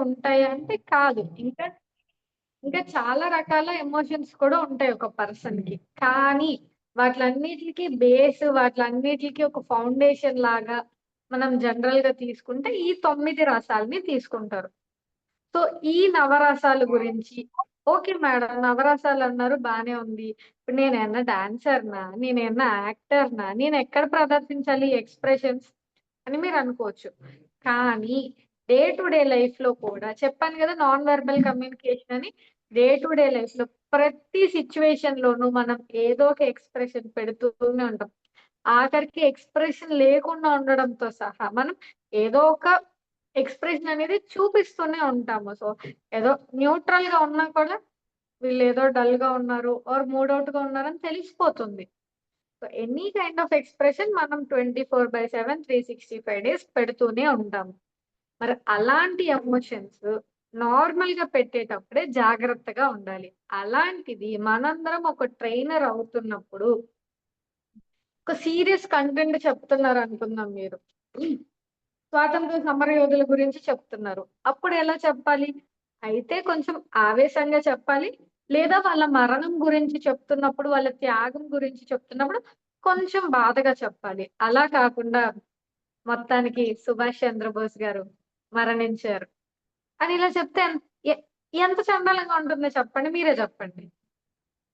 ఉంటాయి అంటే కాదు. ఇంకా ఇంకా చాలా రకాల ఎమోషన్స్ కూడా ఉంటాయి ఒక పర్సన్ కి. కానీ వాటిలన్నిటికి బేస్, వాటిలన్నిటికి ఒక ఫౌండేషన్ లాగా మనం జనరల్ గా తీసుకుంటే ఈ 9 రసాలని తీసుకుంటారు. సో ఈ నవరసాల గురించి ఓకే మేడం, నవరసాలు అన్నారు బానే ఉంది. ఇప్పుడు నేనేమన్నా డాన్సర్‌నా? నేనేమన్నా యాక్టర్‌నా? నేను ఎక్కడ ప్రదర్శించాలి ఎక్స్‌ప్రెషన్స్ అని మీరు అనుకోవచ్చు. కానీ డే టు డే లైఫ్‌లో కూడా చెప్పాను గదా! నాన్ వెర్బల్ కమ్యూనికేషన్ అని. డే టు డే లైఫ్‌లో ప్రతి సిట్యుయేషన్‌లోనూ మనం ఏదో ఒక ఎక్స్‌ప్రెషన్ పెడుతూనే ఉంటాం. ఆఖరికి ఎక్స్‌ప్రెషన్ లేకుండా ఉండడంతో సహా మనం ఏదో ఒక ఎక్స్‌ప్రెషన్ అనేది చూపిస్తూనే ఉంటాము. సో, ఏదో న్యూట్రల్‌గా ఉన్నా కూడా వీళ్ళేదో డల్‌గా ఉన్నారు ఆర్ మూడ్ ఔట్‌గా ఉన్నారని తెలిసిపోతుంది. So, any kind of expression మనం 24/7 365 డేస్ పెడుతూనే ఉంటాము. మరి అలాంటి ఎమోషన్స్ నార్మల్‌గా పెట్టేటప్పుడే జాగ్రత్తగా ఉండాలి. అలాంటిది మనందరం ఒక ట్రైనర్ అవుతున్నప్పుడు ఒక సీరియస్ కంటెంట్ చెప్తున్నారనుకుందాం మీరు. స్వాతంత్ర సమరయోధుల గురించి చెప్తున్నారు. అప్పుడు ఎలా చెప్పాలి? అయితే కొంచెం ఆవేశంగా చెప్పాలి. లేదా వాళ్ళ మరణం గురించి చెప్తున్నప్పుడు, వాళ్ళ త్యాగం గురించి చెప్తున్నప్పుడు కొంచెం బాధగా చెప్పాలి. అలా కాకుండా మొత్తానికి 'సుభాష్ చంద్రబోస్ గారు మరణించారు' అని ఇలా చెప్తే ఎ ఎంత చండాలంగా ఉంటుందో చెప్పండి. మీరే చెప్పండి.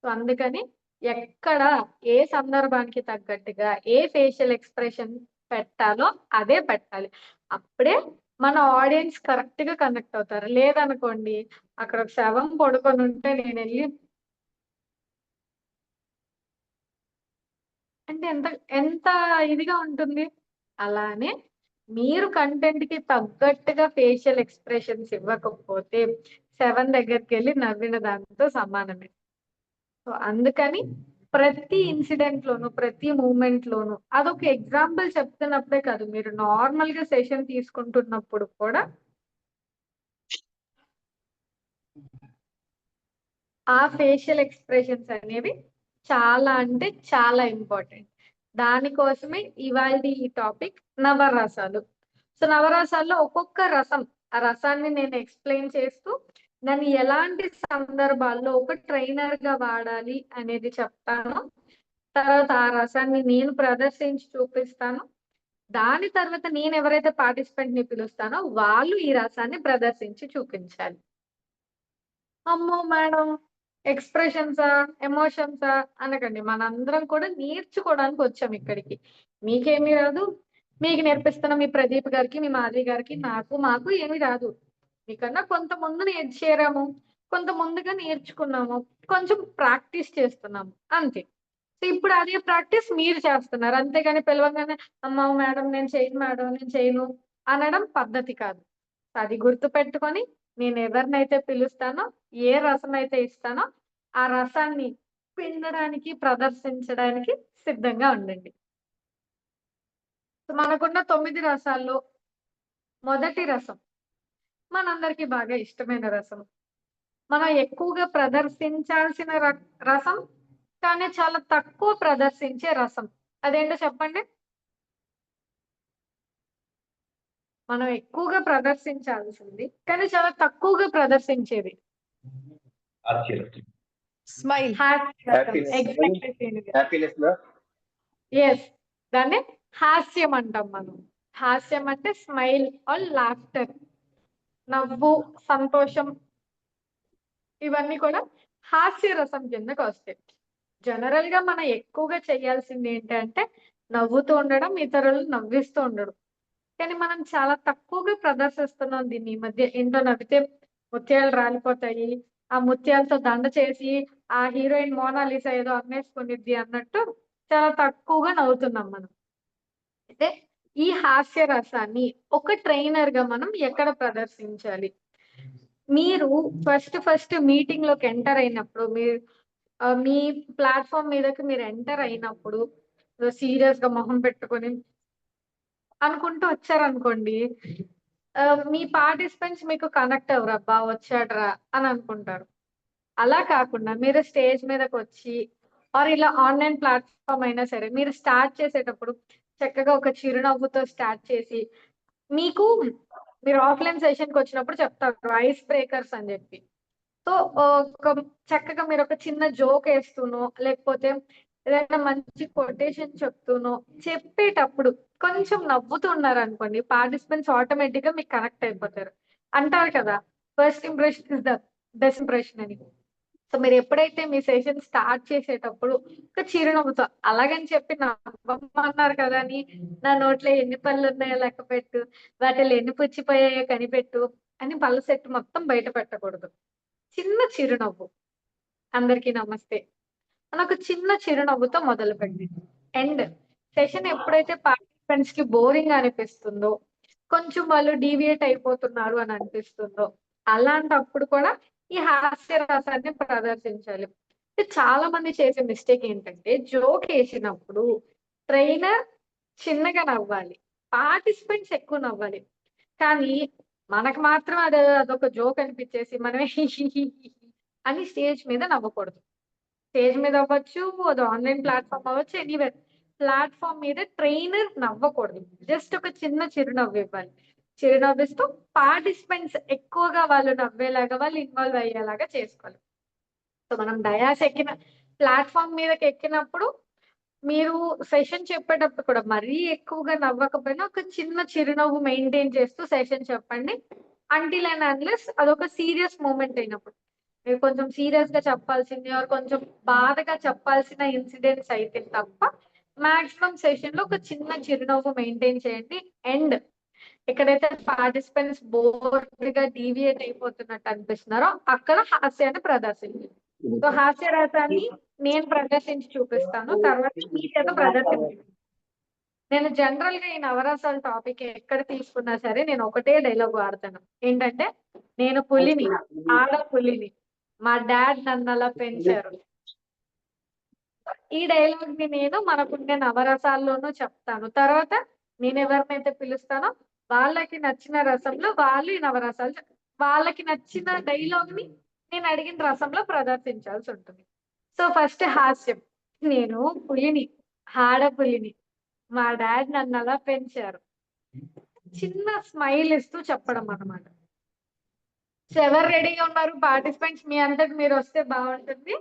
సో, అందుకని ఎక్కడ ఏ సందర్భానికి తగ్గట్టుగా ఏ ఫేషియల్ ఎక్స్‌ప్రెషన్ పెట్టాలో అదే పెట్టాలి. అప్పుడే మన ఆడియన్స్ కరెక్ట్‌గా కనెక్ట్ అవుతారు. లేదనుకోండి అక్కడ ఒక శవం పడుకొనుంటే నేనెళ్లి అంటే ఎంత ఎంత ఇదిగా ఉంటుంది. అలానే మీరు కంటెంట్‌కి తగ్గట్టుగా ఫేషియల్ ఎక్స్‌ప్రెషన్స్ ఇవ్వకపోతే శవం దగ్గరికెళ్లి నవ్విన దాంతో సమానమే. సో, అందుకని ప్రతి ఇన్సిడెంట్‌లోను, ప్రతి మూవ్‌మెంట్‌లోను అదొక ఎగ్జాంపుల్ చెప్తున్నప్పుడే కాదు. మీరు నార్మల్‌గా సెషన్ తీసుకుంటున్నప్పుడు కూడా ఆ ఫేషియల్ ఎక్స్‌ప్రెషన్స్ అనేవి చాలా అంటే చాలా ఇంపార్టెంట్. దానికోసమే ఇవాల్టి ఈ టాపిక్ నవరసాలు. సో, నవరసాల్లో ఒక్కొక్క రసం, ఆ రసాన్ని నేను ఎక్స్‌ప్లెయిన్ చేస్తూ దాన్ని ఎలాంటి సందర్భాల్లో ఒక ట్రైనర్‌గా వాడాలి అనేది చెప్తాను. తర్వాత ఆ రసాన్ని నేను ప్రదర్శించి చూపిస్తాను. దాని తర్వాత నేనెవరైతే పార్టిసిపెంట్‌ని పిలుస్తానో వాళ్ళు ఈ రసాన్ని ప్రదర్శించి చూపించాలి. అమ్మో! మేడం ఎక్స్‌ప్రెషన్సా? ఎమోషన్సా? అనకండి. మనందరం కూడా నేర్చుకోవడానికొచ్చాం ఇక్కడికి. మీకేమి రాదు. మీకు నేర్పిస్తున్న మీ ప్రదీప్ గారికి, మీ మాధవి గారికి, మాకు ఏమి రాదు. మీకన్నా కొంత ముందు చేరాము. కొంత ముందుగా నేర్చుకున్నాము. కొంచెం ప్రాక్టీస్ చేస్తున్నాము. అంతే. సో, ఇప్పుడు అదే ప్రాక్టీస్ మీరు చేస్తున్నారు. అంతేగాని పిలవంగానే అమ్మ మేడం నేను చేయను మేడం, నేను చేయను అనడం పద్ధతి కాదు. అది గుర్తుపెట్టుకొని నేనెవరినైతే పిలుస్తానో, ఏ రసమైతే ఇస్తానో, ఆ రసాన్ని పిండడానికి, ప్రదర్శించడానికి సిద్ధంగా ఉండండి. సో, మనకున్న 9 రసాల్లో మొదటి రసం మనందరికీ బాగా ఇష్టమైన రసం. మనం ఎక్కువగా ప్రదర్శించాల్సిన రసం, కానీ చాలా తక్కువ ప్రదర్శించే రసం. అదేంటో చెప్పండి? మనం ఎక్కువగా ప్రదర్శించాల్సింది, కానీ చాలా తక్కువగా ప్రదర్శించేది. హాస్యం. స్మైల్. హ్యాపీనెస్. ఎగ్జాక్ట్‌లీ. హ్యాపీనెస్‌నా? యెస్. దాన్ని హాస్యం అంటాం మనం. హాస్యం అంటే స్మైల్ ఆర్ లాఫ్టర్. నవ్వు, సంతోషం ఇవన్నీ కూడా హాస్యరసం కిందకొస్తాయి. జనరల్‌గా మనం ఎక్కువగా చేయాల్సింది ఏంటంటే నవ్వుతూ ఉండడం, ఇతరులను నవ్విస్తూ ఉండడం. కానీ మనం చాలా తక్కువగా ప్రదర్శిస్తున్నాం దీన్ని ఈ మధ్య. ఏంటో నవ్వితే ముత్యాలు రాలిపోతాయి. ఆ ముత్యాలతో దండ చేసి ఆ హీరోయిన్ మోనాలిసా ఏదో అమ్మేసుకునిద్ది అన్నట్టు చాలా తక్కువగా నవ్వుతున్నాం మనం. అయితే ఈ హాస్య రసాన్ని ఒక ట్రైనర్‌గా మనం ఎక్కడ ప్రదర్శించాలి? మీరు ఫస్ట్ మీటింగ్‌లోకి ఎంటర్ అయినప్పుడు మీ ప్లాట్‌ఫార్మ్ మీదకి మీరు ఎంటర్ అయినప్పుడు సీరియస్‌గా మొహం పెట్టుకొని అనుకుంటూ వచ్చారనుకోండి. మీ పార్టిసిపెంట్స్ మీకు కనెక్ట్ అవ్వరు. అబ్బా! వచ్చాడురా అని అనుకుంటారు. అలా కాకుండా మీరు స్టేజ్ మీదకొచ్చి ఆర్ ఇలా ఆన్‌లైన్ ప్లాట్‌ఫార్మ్ అయినా సరే మీరు స్టార్ట్ చేసేటప్పుడు చక్కగా ఒక చిరునవ్వుతో స్టార్ట్ చేసి మీకు మీరు ఆఫ్లైన్ సెషన్ కి వచ్చినప్పుడు చెప్తారు ఐస్ బ్రేకర్స్ అని చెప్పి. సో ఒక చక్కగా మీరు ఒక చిన్న జోక్ వేస్తూనో లేకపోతే ఏదైనా మంచి కొటేషన్ చెప్తూనో చెప్పేటప్పుడు కొంచెం నవ్వుతున్నారు అనుకోండి, పార్టిసిపెంట్స్ ఆటోమేటిక్ గా మీకు కనెక్ట్ అయిపోతారు. అంటారు కదా, first impression is the best impression అని. సో మీరు ఎప్పుడైతే మీ సెషన్ స్టార్ట్ చేసేటప్పుడు ఒక చిరునవ్వుతో, అలాగని చెప్పి నవ్వమన్నారు కదా అని నా నోట్లో ఎన్ని పళ్ళు ఉన్నాయో లెక్క పెట్టు, వాటిలో ఎన్ని పుచ్చిపోయాయో కనిపెట్టు అని పళ్ళ సెట్ మొత్తం బయట పెట్టకూడదు. చిన్న చిరునవ్వు, అందరికీ నమస్తే అని ఒక చిన్న చిరునవ్వుతో మొదలు పెట్టండి. అండ్ సెషన్ ఎప్పుడైతే పార్టిసిపెంట్స్ కి బోరింగ్ అనిపిస్తుందో, కొంచెం వాళ్ళు డీవియేట్ అయిపోతున్నారు అని అనిపిస్తుందో, అలాంటప్పుడు కూడా ఈ హాస్య రసాన్ని ప్రదర్శించాలి. చాలా మంది చేసే మిస్టేక్ ఏంటంటే, జోక్ వేసినప్పుడు ట్రైనర్ చిన్నగా నవ్వాలి, పార్టిసిపెంట్స్ ఎక్కువ నవ్వాలి. కానీ మనకు మాత్రం అదొక జోక్ అనిపించేసి మనమే అని స్టేజ్ మీద నవ్వకూడదు. స్టేజ్ మీద అవ్వచ్చు, అది ఆన్లైన్ ప్లాట్ఫామ్ అవ్వచ్చు, ఎనీవేర్ ప్లాట్ఫామ్ మీద ట్రైనర్ నవ్వకూడదు. జస్ట్ ఒక చిన్న చిరునవ్వు ఇవ్వాలి. చిరునవ్విస్తూ పార్టిసిపెంట్స్ ఎక్కువగా వాళ్ళు నవ్వేలాగా, వాళ్ళు ఇన్వాల్వ్ అయ్యేలాగా చేసుకోవాలి. సో మనం డయాస్ ఎక్కిన ప్లాట్ఫామ్ మీదకి ఎక్కినప్పుడు మీరు సెషన్ చెప్పేటప్పుడు కూడా మరీ ఎక్కువగా నవ్వకపోయినా ఒక చిన్న చిరునవ్వు మెయింటైన్ చేస్తూ సెషన్ చెప్పండి. అంటిల్ అండ్ అన్లెస్ అదొక సీరియస్ మూమెంట్ అయినప్పుడు. మీరు కొంచెం సీరియస్ గా చెప్పాల్సింది ఆర్ కొంచెం బాధగా చెప్పాల్సిన ఇన్సిడెంట్స్ అయితే తప్ప మాక్సిమం సెషన్ లో ఒక చిన్న చిరునవ్వు మెయింటైన్ చేయండి. అండ్ ఎక్కడైతే పార్టిసిపెంట్స్ బోర్డ్ గా డీవియేట్ అయిపోతున్నట్టు అనిపిస్తున్నారో అక్కడ హాస్యాన్ని ప్రదర్శించండి. సో హాస్య రసాన్ని నేను ప్రదర్శించి చూపిస్తాను, తర్వాత మీ చేత ప్రదర్శించండి. నేను జనరల్ గా ఈ నవరసాల టాపిక్ ఎక్కడ తీసుకున్నా సరే నేను ఒకటే డైలాగ్ వాడతాను. ఏంటంటే, నేను పులిని, ఆడ పులిని, మా డాడ్ నన్ను అలా పెంచారు. ఈ డైలాగ్ ని నేను మనకుండే నవరసాల్లోనూ చెప్తాను. తర్వాత నేను ఎవరినైతే పిలుస్తానో వాళ్ళకి నచ్చిన రసంలో వాళ్ళు ఈ నవరసాలు వాళ్ళకి నచ్చిన డైలాగ్ ని నేను అడిగిన రసంలో ప్రదర్శించాల్సి ఉంటుంది. సో ఫస్ట్ హాస్యం, నేను పులిని, ఆడపులిని, మా డాడ్ నన్ను అలా పెంచారు. చిన్న స్మైల్ ఇస్తూ చెప్పడం అన్నమాట. సో ఎవరు రెడీగా ఉన్నారు పార్టిసిపెంట్స్? మీ అంతటి మీరు వస్తే బాగుంటుంది.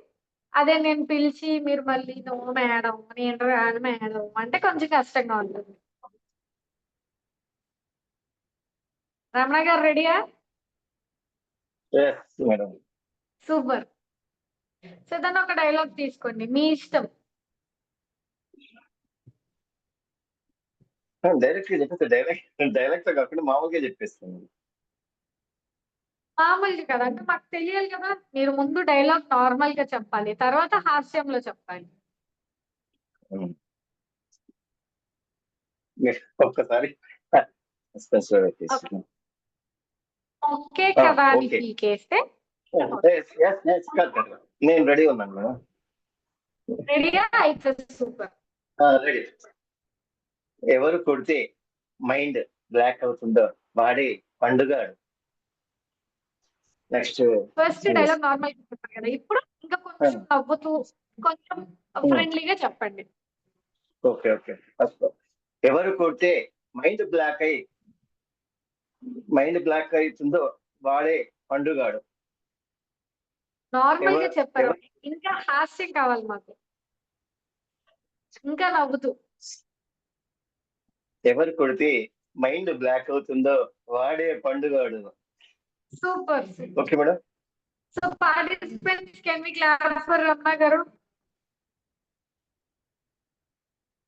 అదే నేను పిలిచి మీరు మళ్ళీ నో మేడం, నేను రాను మేడం అంటే కొంచెం కష్టంగా ఉంటుంది. రమణ గారు రెడీయా? మేడం. సూపర్. సో దాన్ని ఒక డైలాగ్ తీసుకోండి, మీ ఇష్టం. డైరెక్ట్ గా చెప్పేస్తే డైరెక్ట్ గా కాకుండా మామూలుగా చెప్పేస్తాను. మామూలుగా కదా, అంటే మాకు తెలియాలి కదా. మీరు ముందు డైలాగ్ నార్మల్ గా చెప్పాలి, తర్వాత హాస్యంలో చెప్పాలి. ఒక్కసారి ఓకే కదా అని పీకేస్తే నేను రెడీ ఉన్నాను మేడం. రెడీగా అయితే సూపర్. రెడీ. ఎవరు కొడితే మైండ్ బ్లాక్ అవుతుందో వాడే పండుగాడు. నెక్స్ట్ ఫస్ట్ డైలాగ్ నార్మల్ గా చెప్పారు కదా, ఇప్పుడు ఇంకా కొంచెం నవ్వుతూ కొంచెం ఫ్రెండ్లీగా చెప్పండి. Okay okay. ఎవరు కొడితే మైండ్ బ్లాక్ అవుతుందో వాడే పండుగాడు. నార్మల్ గా చెప్పారు, ఇంకా హాస్యం కావాలి మాకు, ఇంకా నవ్వుతూ. ఎవరు కొడితే మైండ్ బ్లాక్ అవుతుందో వాడే పండుగాడు. Super. Okay madam. So participants can we clap for Ramana garu?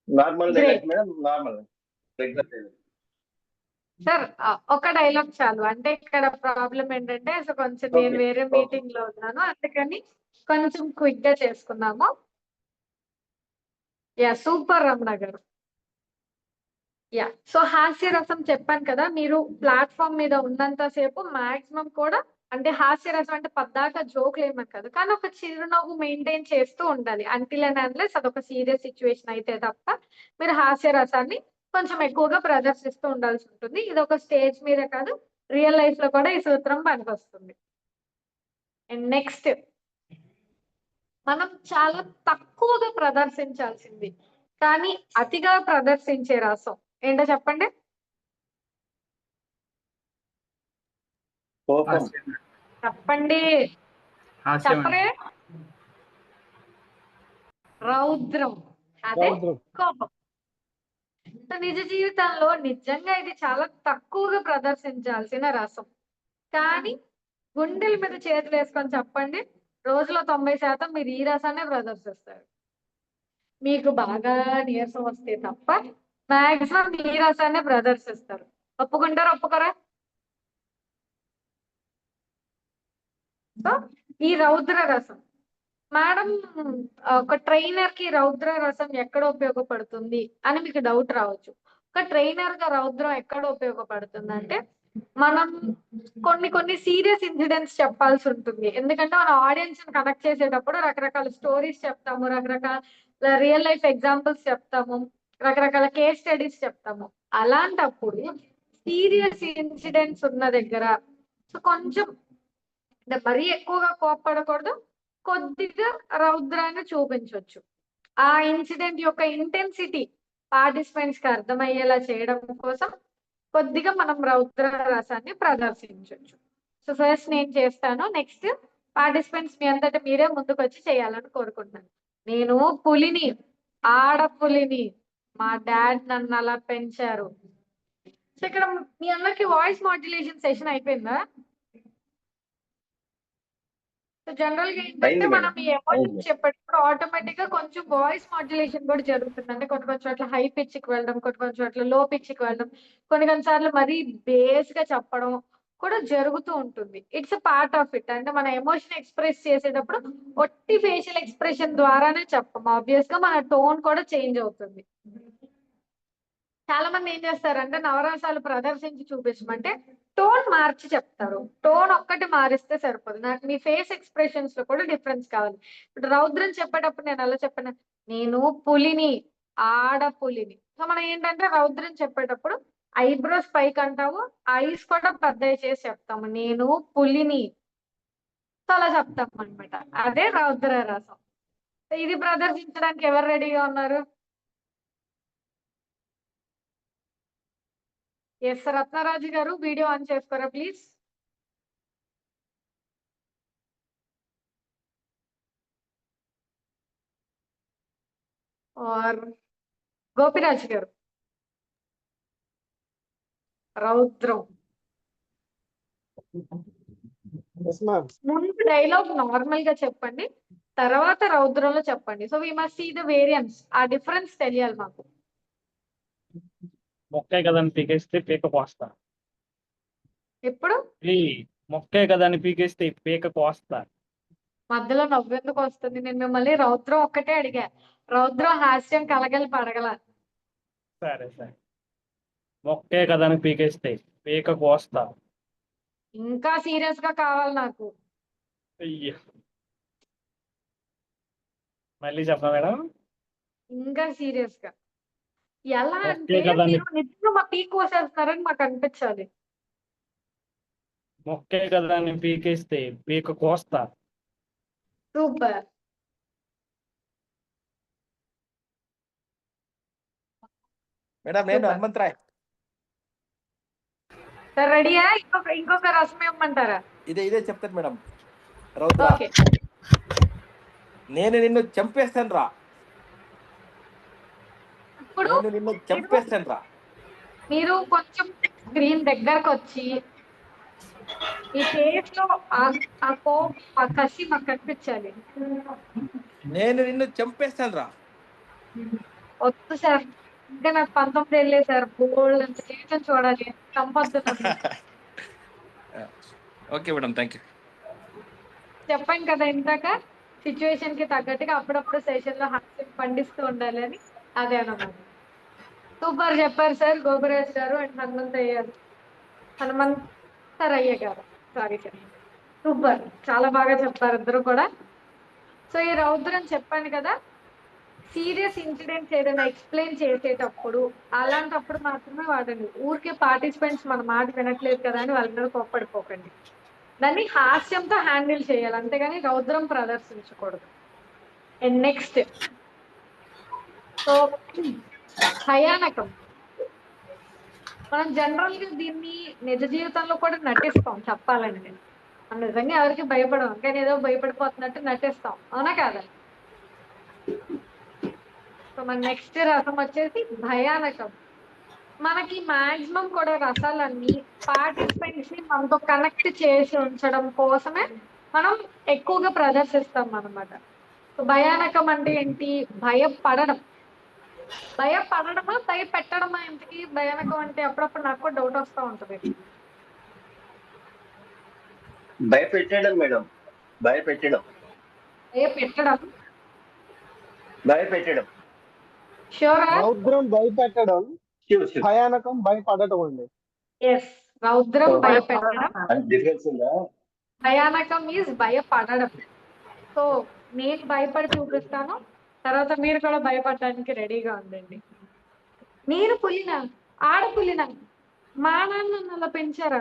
Normal dialogue madam, normal. Sir ఒక డైలాగ్ చాలు. అంటే ఇక్కడ ప్రాబ్లం ఏంటంటే, సో కొంచెం నేను వేరే మీటింగ్ లో ఉన్నాను, అందుకని కొంచెం క్విక్ గా చేసుకున్నాము. యా సూపర్ రమణ గారు. యా సో హాస్య రసం చెప్పాను కదా, మీరు ప్లాట్ఫామ్ మీద ఉన్నంత సేపు మాక్సిమం కూడా, అంటే హాస్య రసం అంటే పద్దాక జోక్లు ఏమని కాదు, కానీ ఒక చిరునవ్వు మెయింటైన్ చేస్తూ ఉండాలి. అంటిల్ అండ్ అన్లెస్ అదొక సీరియస్ సిచ్యువేషన్ అయితే తప్ప మీరు హాస్య రసాన్ని కొంచెం ఎక్కువగా ప్రదర్శిస్తూ ఉండాల్సి ఉంటుంది. ఇది ఒక స్టేజ్ మీద కాదు, రియల్ లైఫ్ లో కూడా ఈ సూత్రం పనికొస్తుంది. అండ్ నెక్స్ట్, మనం చాలా తక్కువగా ప్రదర్శించాల్సింది కానీ అతిగా ప్రదర్శించే రసం ఏంటో చెప్పండి. కోపం. చెప్పండి, చెప్పరే. రౌద్రం, అదే కోపం. నిజ జీవితంలో నిజంగా ఇది చాలా తక్కువగా ప్రదర్శించాల్సిన రసం, కానీ గుండెల మీద చేతులు వేసుకొని చెప్పండి, రోజులో 90% మీరు ఈ రసాన్ని ప్రదర్శిస్తారు. మీకు బాగా నీరసం వస్తే తప్ప మాక్సిమం ఈ రసాన్ని ప్రదర్శిస్తారు. ఒప్పుకుంటారా, ఒప్పుకోరా? సో ఈ రౌద్ర రసం మేడం, ఒక ట్రైనర్ కి రౌద్ర రసం ఎక్కడ ఉపయోగపడుతుంది అని మీకు డౌట్ రావచ్చు. ఒక ట్రైనర్ గా రౌద్రం ఎక్కడ ఉపయోగపడుతుంది అంటే, మనం కొన్ని సీరియస్ ఇన్సిడెంట్స్ చెప్పాల్సి ఉంటుంది. ఎందుకంటే మన ఆడియన్స్ కనెక్ట్ చేసేటప్పుడు రకరకాల స్టోరీస్ చెప్తాము, రకరకాల రియల్ లైఫ్ ఎగ్జాంపుల్స్ చెప్తాము, రకరకాల కేస్ స్టడీస్ చెప్తాము. అలాంటప్పుడు సీరియస్ ఇన్సిడెంట్స్ ఉన్న దగ్గర సో కొంచెం మరీ ఎక్కువగా కోప్పడకూడదు, కొద్దిగా రౌద్రాన్ని చూపించవచ్చు. ఆ ఇన్సిడెంట్ యొక్క ఇంటెన్సిటీ పార్టిసిపెంట్స్ కి అర్థమయ్యేలా చేయడం కోసం కొద్దిగా మనం రౌద్ర రసాన్ని ప్రదర్శించవచ్చు. సో ఫస్ట్ నేను చేస్తాను, నెక్స్ట్ పార్టిసిపెంట్స్ మీ అంతటా మీరే ముందుకు వచ్చి చేయాలని కోరుకుంటున్నాను. నేను పులిని, ఆడపులిని, మా డాడ్ నన్ను అలా పెంచారు. సో ఇక్కడ మీ అందరికి వాయిస్ మాడ్యులేషన్ సెషన్ అయిపోయిందా? జనరల్ గా ఏంటంటే మనం ఈ ఎమోషన్స్ చెప్పేటప్పుడు ఆటోమేటిక్ గా కొంచెం వాయిస్ మాడ్యులేషన్ కూడా జరుగుతుంది. అంటే కొన్ని చోట్ల హై పిచ్ కి వెళ్ళడం, కొన్ని చోట్ల లో పిచ్ కి వెళ్ళడం, కొన్ని సార్లు మరీ బేస్ గా చెప్పడం కూడా జరుగుతూ ఉంటుంది. It's part of it. అంటే మన ఎమోషన్ ఎక్స్ప్రెస్ చేసేటప్పుడు ఒట్టి ఫేషియల్ ఎక్స్ప్రెషన్ ద్వారానే చెప్పం, ఆబ్వియస్ గా మన టోన్ కూడా చేంజ్ అవుతుంది. చాలా మంది ఏం చేస్తారంటే నవరసాలు ప్రదర్శించి చూపించమంటే టోన్ మార్చి చెప్తారు. టోన్ ఒక్కటి మారిస్తే సరిపోదు, నాకు మీ ఫేస్ ఎక్స్ప్రెషన్స్ లో కూడా డిఫరెన్స్ కావాలి. ఇప్పుడు రౌద్రం చెప్పేటప్పుడు నేను అలా చెప్పాను, నేను పులిని, ఆడపులిని. సో మనం ఏంటంటే రౌద్రం చెప్పేటప్పుడు ఐబ్రోస్ పైకి అంటాము, ఐస్ కూడా పెద్దవి చేసి చెప్తాము, నేను పులిని. సో అలా చెప్తాము అనమాట. అదే రౌద్ర రసం. ఇది ప్రదర్శించడానికి ఎవరు రెడీగా ఉన్నారు? ఎస్ రత్నరాజు గారు, వీడియో ఆన్ చేసుకోరా ప్లీజ్. और గోపిరాజ్ గారు, రౌద్రం. ముందు డైలాగ్ నార్మల్ గా చెప్పండి, తర్వాత రౌద్రంలో చెప్పండి. So we must see the variance, ఆ డిఫరెన్స్ తెలియాలి మాకు. మొక్కే కదని పీకేస్తే పీక కోస్తా. ఇప్పుడు మొక్కే కదని పీకేస్తే పీక కోస్తా. మధ్యలో నవ్వెందుకు వస్తుంది? నేను మిమ్మల్ని రౌద్రం ఒక్కటే అడిగా, రౌద్రం హాస్యం కలగలిపి అడగల. సరే సరే, మొక్కే కదని పీకేస్తే పీక కోస్తా. ఇంకా సీరియస్ గా కావాలి నాకు. అయ్యో, మళ్ళీ చెప్పా మేడం. ఇంకా సీరియస్ గా ఎలా అంటే మొక్కే కదని మీరు నిజంగా మా పీక్ కోసేస్తున్నారని మాకు అనిపించాలి. మొక్కే కదని పీకేస్తే పీక కోస్తా. సూపర్. మేడం నేను హనుమంతరాయ్. సార్ రెడీయా? ఇంకొక రసం ఇవ్వమంటారా? ఇదే చెప్తాను మేడం. రౌద్ర, ఓకే. నేను నిన్ను చంపేస్తాను రా. ఇప్పుడు నేను నిన్ను చంపేస్తాను రా. మీరు కొంచెం స్క్రీన్ దగ్గరకు వచ్చి ఈ ఫేస్ లో ఆ కోపం, ఆ కసి మాకు కనిపించాలి. నేను నిన్ను చంపేస్తాను రా. వద్దు సార్, ఇంకా నాకు 19 ఏళ్ళే సార్, బోల్డ్ అంత జీవితం చూడాలి, చంపొద్దు నన్ను. Okay madam, thank you. చెప్పాను కదా ఇందాక, సిచ్యువేషన్ కి తగ్గట్టుగా అప్పుడప్పుడు సెషన్ లో హాస్యం పండిస్తూ ఉండాలి అని. అదే అన్నమాట. సూపర్ చెప్పారు సార్ గోపరాజ్ గారు అండ్ హనుమంతరయ్య గారు. సారీ సార్, సూపర్, చాలా బాగా చెప్పారు ఇద్దరు కూడా. సో ఈ రౌద్రం చెప్పాను కదా, సీరియస్ ఇన్సిడెంట్స్ ఏదైనా ఎక్స్ప్లెయిన్ చేసేటప్పుడు అలాంటప్పుడు మాత్రమే వాడండి. ఊరికే పార్టిసిపెంట్స్ మన మాట వినట్లేదు కదా అని వాళ్ళ మీద కోప్పడిపోకండి. దాన్ని హాస్యంతో హ్యాండిల్ చేయాలి, అంతేగాని రౌద్రం ప్రదర్శించకూడదు. అండ్ నెక్స్ట్, సో భయానకం. మనం జనరల్ గా దీన్ని నిజ జీవితంలో కూడా నటిస్తాం చెప్పాలంటే. మనం నిజంగా ఎవరికి భయపడం, కానీ ఏదో భయపడిపోతున్నట్టు నటిస్తాం, అవునా కాదా? సో మన నెక్స్ట్ రసం వచ్చేసి భయానకం. మనకి మాక్సిమం కూడా రసాలన్నీ పార్టిసిపెంట్స్ ని మనతో కనెక్ట్ చేసి ఉంచడం కోసమే మనం ఎక్కువగా ప్రదర్శిస్తాం అన్నమాట. సో భయానకం అంటే ఏంటి? భయపడడం. భయపడడమా భయపెట్టడమా? ఇంతకీ భయానకం అంటే అప్పుడప్పుడు నాకు కూడా డౌట్ వస్తూ ఉంటది. భయపెట్టడం మేడం, భయపెట్టడం, భయపెట్టడం. భయపెట్టడం. షూరా? రౌద్రం భయపెట్టడం, Sure, sure. భయానకం భయపడటం అండి. ఎస్, రౌద్రం Oh. భయపెట్టడం, అది డిఫరెన్స్ ఉందా? భయానకం ఈజ్ భయపడడం. సో నేను భయపడి చూపిస్తాను, తర్వాత మీరు కూడా భయపడడానికి రెడీగా ఉండండి. నేను పులినా, ఆడపులినా, మా నాన్న నన్ను అలా పెంచారా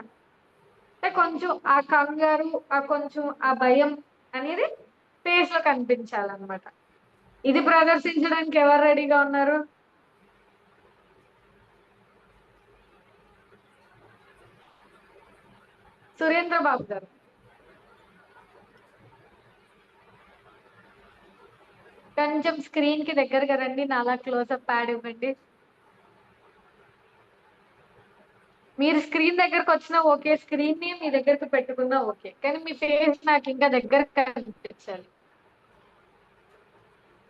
అంటే కొంచెం ఆ కంగారు, ఆ కొంచెం ఆ భయం అనేది ఫేస్ లో కనిపించాలన్నమాట. ఇది ప్రదర్శించడానికి ఎవరు రెడీగా ఉన్నారు? సురేంద్ర బాబు గారు. కొంచెం స్క్రీన్ కి దగ్గరగా రండి, నాలా క్లోజ్అప్ ప్యాడ్ ఇవ్వండి. మీరు స్క్రీన్ దగ్గరకు వచ్చినా ఓకే, స్క్రీన్ ని మీ దగ్గరకు పెట్టుకున్నా ఓకే, కానీ మీ ఫేస్ నాకు ఇంకా దగ్గర కనిపించాలి.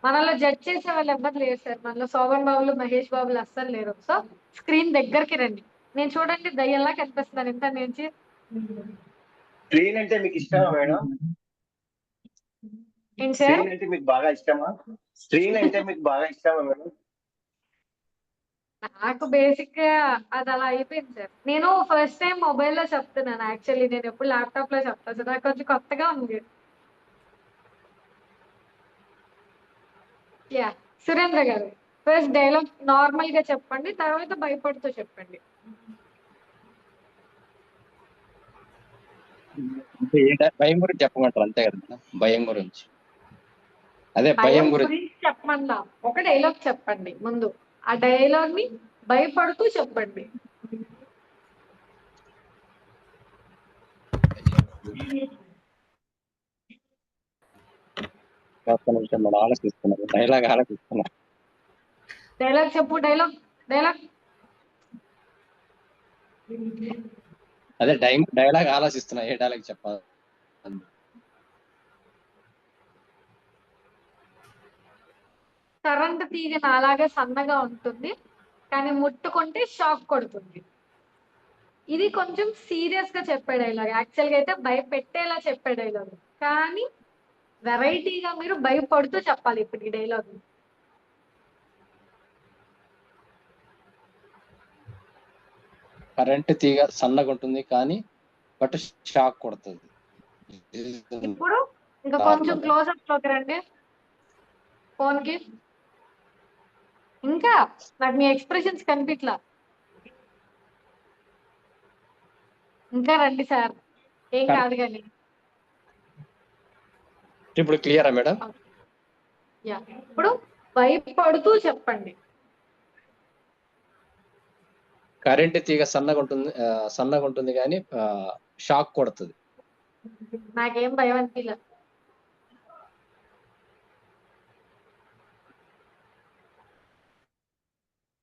మనలో జడ్జ్ చేసే వాళ్ళు ఎవరు లేరు సార్, మనలో శోభన్ బాబులు, మహేష్ బాబులు అస్సలు లేరు. సో స్క్రీన్ దగ్గరికి రండి. నేను చూడండి దయ్యంలా కనిపిస్తున్నాను ఇంత నుంచి. స్క్రీన్ అంటే మీకు ఇష్టమా మేడం? ఏంటి సార్? స్క్రీన్ అంటే మీకు బాగా ఇష్టమా? స్క్రీన్ అంటే మీకు బాగా ఇష్టమా మేడం? నాకు బేసిక్ గా అది అలా అయిపోయింది సార్. నేను ఫస్ట్ టైం మొబైల్లో చెప్తున్నాను యాక్చువల్లీ, నేను ఎప్పుడు ల్యాప్టాప్ లో చెప్తాను సార్, నాకు కొంచెం కొత్తగా ఉంది. యా సురేంద్ర గారు, ఫస్ట్ డైలాగ్ నార్మల్ గా చెప్పండి, తర్వాత భయపడుతూ చెప్పండి. భయం గురించి చెప్పమంటారు అంతే కదా, భయం గురించి. అదే భయం గురించి చెప్పమన్నా ఒక డైలాగ్ చెప్పండి ముందు, ఆ డైలాగ్ ని భయపడుతూ చెప్పండి. ఒక్క నిమిషం మనం ఆలోచిస్తున్నారు, డైలాగ్ ఆలోచిస్తున్నారు. డైలాగ్ చెప్పు, డైలాగ్ డైలాగ్. అదే డైలాగ్ ఆలోచిస్తున్నా, ఏ డైలాగ్ చెప్పాలి. కరెంట్ తీగ నాలాగా సన్నగా ఉంటుంది, కానీ ముట్టుకుంటే షాక్ కొడుతుంది. ఇది కొంచెం సీరియస్ గా చెప్పే డైలాగ్, యాక్చువల్ గా అయితే భయపెట్టేలా చెప్పే డైలాగ్, కానీ వెరైటీగా మీరు భయపడుతూ చెప్పాలి ఇప్పుడు ఈ డైలాగ్. కరెంట్ తీగ సన్నగా ఉంటుంది కానీ బట్ షాక్ కొడుతుంది. ఇప్పుడు ఇంకా కొంచెం క్లోజ్అప్ లోకి రండి ఫోన్ కి. ఇంకా నాకు మీ ఎక్స్ప్రెషన్స్ కనిపించలా, ఇంకా రండి సార్, ఏం కాదు కానీ. ఇప్పుడు క్లియరా మేడం? యా, ఇప్పుడు భయపడుతూ చెప్పండి. కరెంట్ తీగ సన్నగా ఉంటుంది కానీ షాక్ కొడుతుంది. నాకేం భయం అనిపించలే.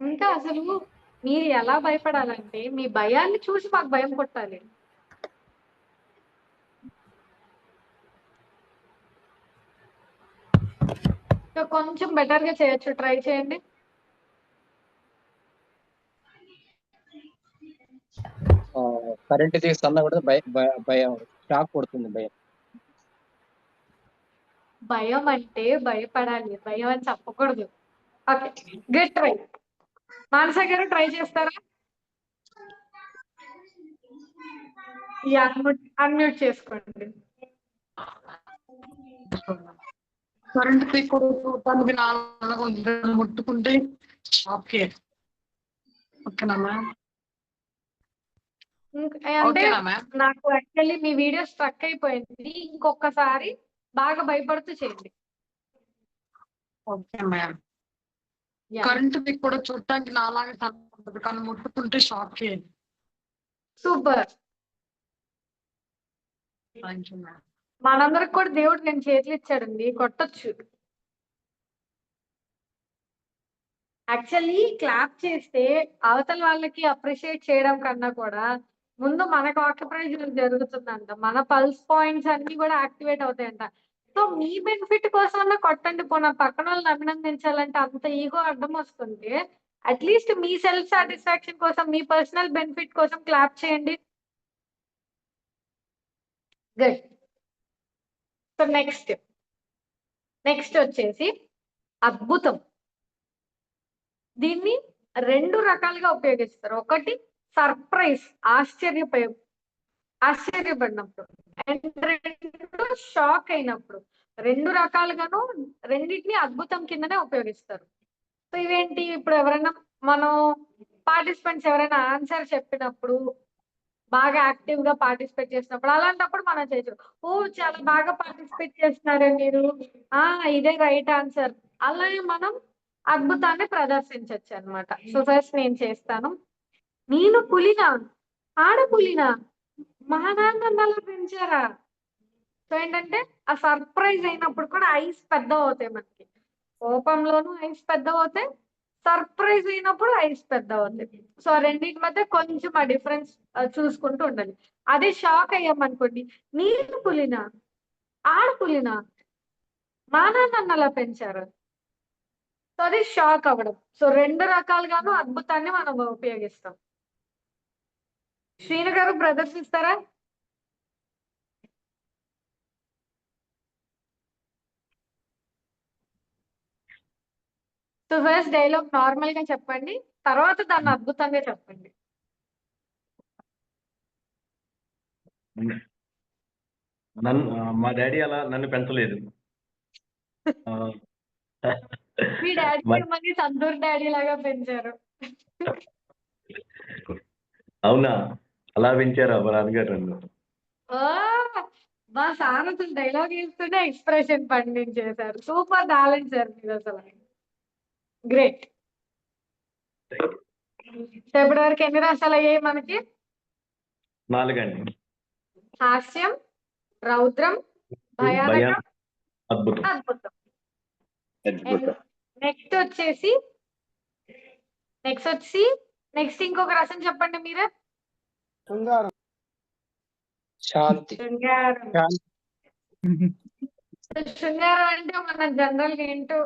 ఇంకా అసలు మీరు ఎలా భయపడాలంటే మీ భయాన్ని చూసి మాకు భయం పుట్టాలి. ఇంకా కొంచెం బెటర్ గా చేయొచ్చు, ట్రై చేయండి. కరెంట్ తీగ సన్నగా ఉంటుంది, భయం షాక్ కొడుతుంది. భయం అంటే భయపడాలి, భయం అని చెప్పకూడదు. Okay, good try. మానస గారు ట్రై చేస్తారా? అన్మ్యూట్ చేసుకోండి. కరెంట్ తీసుకోవడానికి నాలుగు ముట్టుకుంటే ఓకే ఓకేనా మ్యామ్? అంటే నాకు యాక్చువల్లీ మీ వీడియో స్ట్రక్ అయిపోయింది, ఇంకొకసారి బాగా భయపడుతూ చేయండి. Okay ma'am. యా కరెంట్ది కూడా చూడటానికి నాలాగే కనపడుతుంది కానీ ముట్టుకుంటే shock super. Thank you ma'am. మనందరికి కూడా దేవుడు నేను చేతులు ఇచ్చాడండి, కొట్టొచ్చు. యాక్చువల్లీ క్లాప్ చేస్తే అవతల వాళ్ళకి అప్రిషియేట్ చేయడం కన్నా కూడా ముందు మనకు ఆక్యుపైజర్ జరుగుతుందంట, మన పల్స్ పాయింట్స్ అన్ని కూడా యాక్టివేట్ అవుతాయంట. సో మీ బెనిఫిట్ కోసం కొట్టండి, పోనా పక్కన వాళ్ళని అభినందించాలంటే అంత ఈగో అడ్డం వస్తుంటే అట్లీస్ట్ మీ సెల్ఫ్ సాటిస్ఫాక్షన్ కోసం, మీ పర్సనల్ బెనిఫిట్ కోసం క్లాప్ చేయండి. గుడ్. సో నెక్స్ట్ వచ్చేసి అద్భుతం. దీన్ని 2 రకాలుగా ఉపయోగిస్తారు. ఒకటి సర్ప్రైజ్, ఆశ్చర్యపడినప్పుడు, అండ్ 2 షాక్ అయినప్పుడు. 2 రకాలుగాను రెండింటిని అద్భుతం కిందనే ఉపయోగిస్తారు. సో ఇవేంటి, ఇప్పుడు ఎవరైనా మనం పార్టిసిపెంట్స్ ఎవరైనా ఆన్సర్ చెప్పినప్పుడు, బాగా యాక్టివ్ గా పార్టిసిపేట్ చేసినప్పుడు, అలాంటప్పుడు మనం చేయొచ్చు. ఓ చాలా బాగా పార్టిసిపేట్ చేస్తున్నారే మీరు, ఇదే రైట్ ఆన్సర్. అలాగే మనం అద్భుతాన్ని ప్రదర్శించవచ్చు అన్నమాట. సో ఫస్ట్ నేను చేస్తాను. నేను పులినా, ఆడపులినా, మా నాన్న అలా పెంచారా. సో ఏంటంటే ఆ సర్ప్రైజ్ అయినప్పుడు కూడా ఐస్ పెద్ద అవుతాయి మనకి. కోపంలోనూ ఐస్ పెద్ద అవుతాయి, సర్ప్రైజ్ అయినప్పుడు ఐస్ పెద్ద అవుతాయి. సో ఆ రెండింటి మధ్య కొంచెం ఆ డిఫరెన్స్ చూసుకుంటూ ఉండాలి. అదే షాక్ అయ్యామనుకోండి, నేను పులినా, ఆడపులినా, మా నాన్న అలా పెంచారు. సో అది షాక్ అవ్వడం. సో 2 రకాలుగాను అద్భుతాన్ని మనం ఉపయోగిస్తాం. శ్రీను గారు ప్రదర్శిస్తారా? సో ఫస్ట్ డైలాగ్ నార్మల్ గా చెప్పండి, తర్వాత దాన్ని అద్భుతంగా చెప్పండి. మా డాడీ అలా నన్ను పెంచలేదు. ఆ, మీ డాడీ మ- మిమ్మల్ని సంతూర్ డాడీ లాగా పెంచారు. అవునా, అలా పెంచారా మా నాన్నగారు నన్ను. ఆ, మా సార్ అసలు డైలాగ్ వేస్తూనే ఎక్స్ప్రెషన్ పండించేశారు. సూపర్ టాలెంట్ సార్ మీరు అసలు. గ్రేట్. ఇప్పటి వరకు ఎన్ని రాసాలు అయ్యాయి మనకి? 4 అండి. హాస్యం, రౌద్రం, భయానకం, భయం, అద్భుతం. అద్భుతం. అద్భుతం. నెక్స్ట్ వచ్చి ఇంకొక రసం చెప్పండి మీరే. శృంగారం. శాంతి. శృంగారం. శృంగారం అంటే మన జనరల్ ఏంటో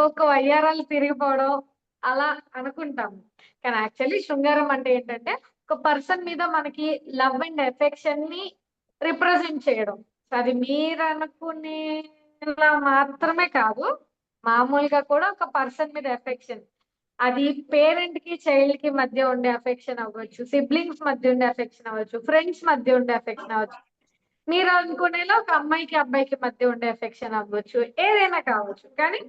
ఒక వయ్యారాలు తిరిగిపోవడం అలా అనుకుంటాం. కానీ యాక్చువల్లీ శృంగారం అంటే ఏంటంటే ఒక పర్సన్ మీద మనకి లవ్ అండ్ ఎఫెక్షన్ ని రిప్రజెంట్ చేయడం. అది మీరు అనుకునేలా మాత్రమే కాదు, మామూలుగా కూడా ఒక పర్సన్ మీద ఎఫెక్షన్, అది పేరెంట్ కి చైల్డ్ కి మధ్య ఉండే అఫెక్షన్ అవ్వచ్చు, సిబ్లింగ్స్ మధ్య ఉండే అఫెక్షన్ అవ్వచ్చు, ఫ్రెండ్స్ మధ్య ఉండే అఫెక్షన్ అవ్వచ్చు, మీరు అనుకునేలా ఒక అమ్మాయికి అబ్బాయికి మధ్య ఉండే ఎఫెక్షన్ అవ్వచ్చు, ఏదైనా కావచ్చు. కానీ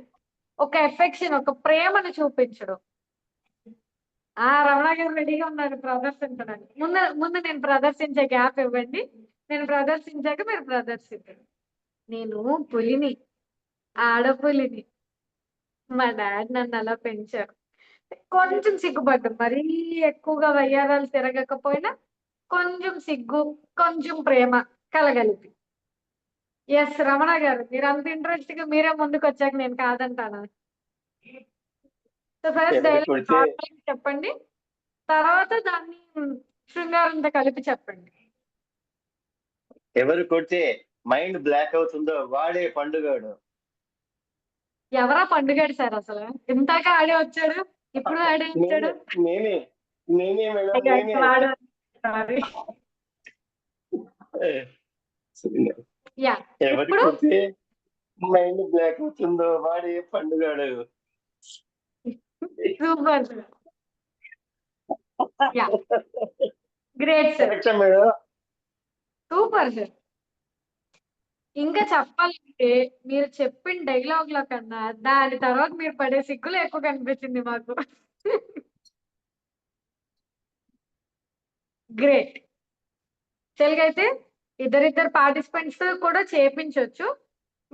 ఒక ఎఫెక్షన్, ఒక ప్రేమను చూపించడం. రమణ గారు రెడీగా ఉన్నారు ప్రదర్శించడానికి. ముందు నేను ప్రదర్శించే గ్యాప్ ఇవ్వండి, నేను ప్రదర్శించాక మీరు ప్రదర్శించండి. నేను పులిని, ఆడపులిని, మా డాడీ నన్ను అలా పెంచారు. కొంచెం సిగ్గుపడ్డం, మరీ ఎక్కువగా వయ్యారాలు తిరగకపోయినా కొంచెం సిగ్గు, కొంచెం ప్రేమ కలగలిపి. ఎస్ రమణ గారు, మీరు అంత ఇంట్రెస్ట్ గా మీరే ముందుకు వచ్చాక నేను కాదంటాను. సో ఫస్ట్ ఎవరు డైలాగ్ కొడితే నార్మల్ చెప్పండి, తర్వాత దాన్ని శృంగారంతో కలిపి చెప్పండి. ఎవరు కొడితే మైండ్ బ్లాక్ అవుతుందో వాడే పండుగాడు. ఎవరా పండుగాడు సార్ అసలు? ఇంతాక ఆడే వచ్చాడు, ఇప్పుడు ఆడే వచ్చాడు. నేనే మేడం, అయ్యో, నేనే. వాడు. Sorry. యా, ఎవరు ఇప్పుడు కొడితే మైండ్ బ్లాక్ అవుతుందో వాడే పండుగాడు. Super sir. Yeah, great sir, కరెక్టా మేడం? Super sir. ఇంకా చెప్పాలంటే మీరు చెప్పిన డైలాగ్ లో కన్నా దాని తర్వాత మీరు పడే సిగ్గులు ఎక్కువ కనిపించింది మాకు. గ్రేట్. తెలుగైతే ఇద్దరిద్దరు పార్టిసిపెంట్స్ కూడా చేపించవచ్చు,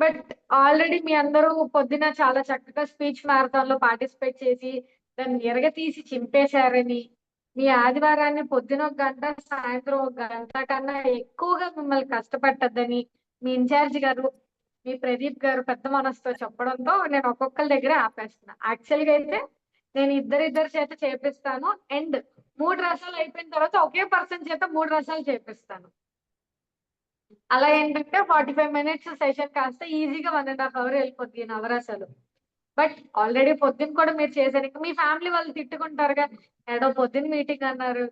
బట్ ఆల్రెడీ మీ అందరూ పొద్దున చాలా చక్కగా స్పీచ్ మ్యారథాన్ లో పార్టిసిపేట్ చేసి దాన్ని ఎరగతీసి చింపేశారని, మీ ఆదివారాన్ని పొద్దున 1 గంట సాయంత్రం 1 గంట కన్నా ఎక్కువగా మిమ్మల్ని కష్టపెట్టద్దని మీ ఇన్ఛార్జ్ గారు, మీ ప్రదీప్ గారు పెద్ద మనసుతో చెప్పడంతో నేను ఒక్కొక్కరి దగ్గర ఆపేస్తున్నా. యాక్చువల్ గా అయితే నేను ఇద్దరిద్దరి చేత చేపిస్తాను అండ్ 3 రసాలు అయిపోయిన తర్వాత ఒకే పర్సన్ చేత 3 రసాలు చేపిస్తాను. అలా ఏంటంటే 45 మినిట్స్ సెషన్ కాస్త ఈజీగా 1.5 అవర్ వెళ్ళిపోద్ది నవరసాలు. బట్ ఆల్రెడీ పొద్దున్న కూడా మీరు చేశారు. ఇంకా మీ ఫ్యామిలీ వాళ్ళు తిట్టుకుంటారుగా, ఏడో పొద్దున్న మీటింగ్ అన్నారు,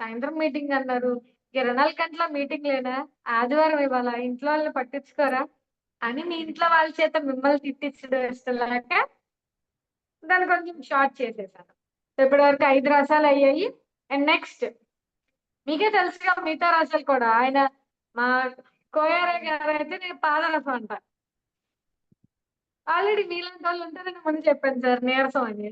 సాయంత్రం మీటింగ్ అన్నారు, 24 గంటల మీటింగ్ లేనా, ఆదివారం ఇవాళ ఇంట్లో వాళ్ళని పట్టించుకోరా అని మీ ఇంట్లో వాళ్ళ చేత మిమ్మల్ని తిట్టించడం ఇష్టం లేక దాన్ని కొంచెం షార్ట్ చేసేసాను. ఇప్పటి వరకు 5 రసాలు అయ్యాయి. అండ్ నెక్స్ట్ మీకే తెలుసుగా మిగతా రసాలు కూడా. ఆయన మా కోయారా గారు అయితే నేను పాదరసం అంట. ఆల్రెడీ మీలాంటి వాళ్ళు ఉంటే నేను ముందు చెప్పాను సార్ నీరసం అని.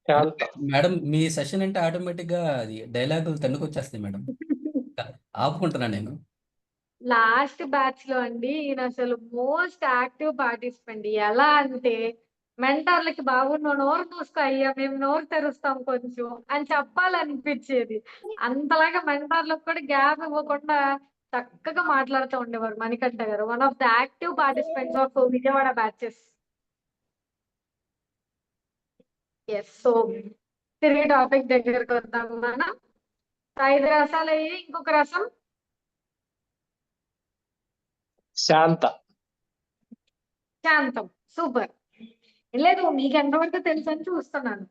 శాంత. మేడం మీ సెషన్ అంటే ఆటోమేటిక్ గా అది డైలాగులు తన్నుకొచ్చేస్తాయి మేడం. ఆపుకుంటున్నా నేను. లాస్ట్ బ్యాచ్ లో అండి ఈయన అసలు మోస్ట్ యాక్టివ్ పార్టిసిపెంట్. ఎలా అంటే మెంటర్లకి బాబు నువ్వు నోరు మూసుకో అయ్యా, మేము నోరు తెరుస్తాం కొంచెం అని చెప్పాలనిపించేది. అంతలాగా మెంటర్లకు కూడా గ్యాప్ ఇవ్వకుండా చక్కగా మాట్లాడుతూ ఉండేవారు Manikantha garu. One of the active participants of Vijayawada batches. Yes. So తిరిగి టాపిక్ దగ్గరకు వద్దాం. మనం 5 రసాలు అయ్యి ఇంకొక రసం శాంత. శాంతం. సూపర్. లేదు మీకు ఎంతవరకు తెలుసు అని చూస్తున్నాను.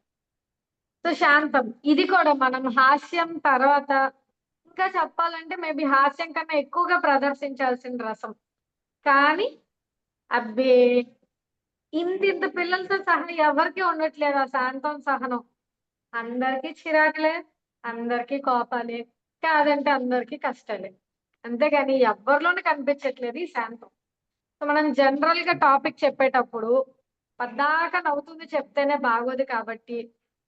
సో శాంతం ఇది కూడా మనం హాస్యం తర్వాత ఇంకా చెప్పాలంటే మేబీ హాస్యం కన్నా ఎక్కువగా ప్రదర్శించాల్సిన రసం. కానీ అబ్బే ఇంత పిల్లలతో సహా ఎవరికి ఉండట్లేదు ఆ శాంతం సహనం. అందరికీ చిరాకులే, అందరికీ కోపాలే, కాదంటే అందరికీ కష్టాలే. అంతేగాని ఎవరిలోనే కనిపించట్లేదు ఈ శాంతం. సో మనం జనరల్ గా టాపిక్ చెప్పేటప్పుడు పద్దాక నవ్వుతుంది చెప్తేనే బాగోదు కాబట్టి,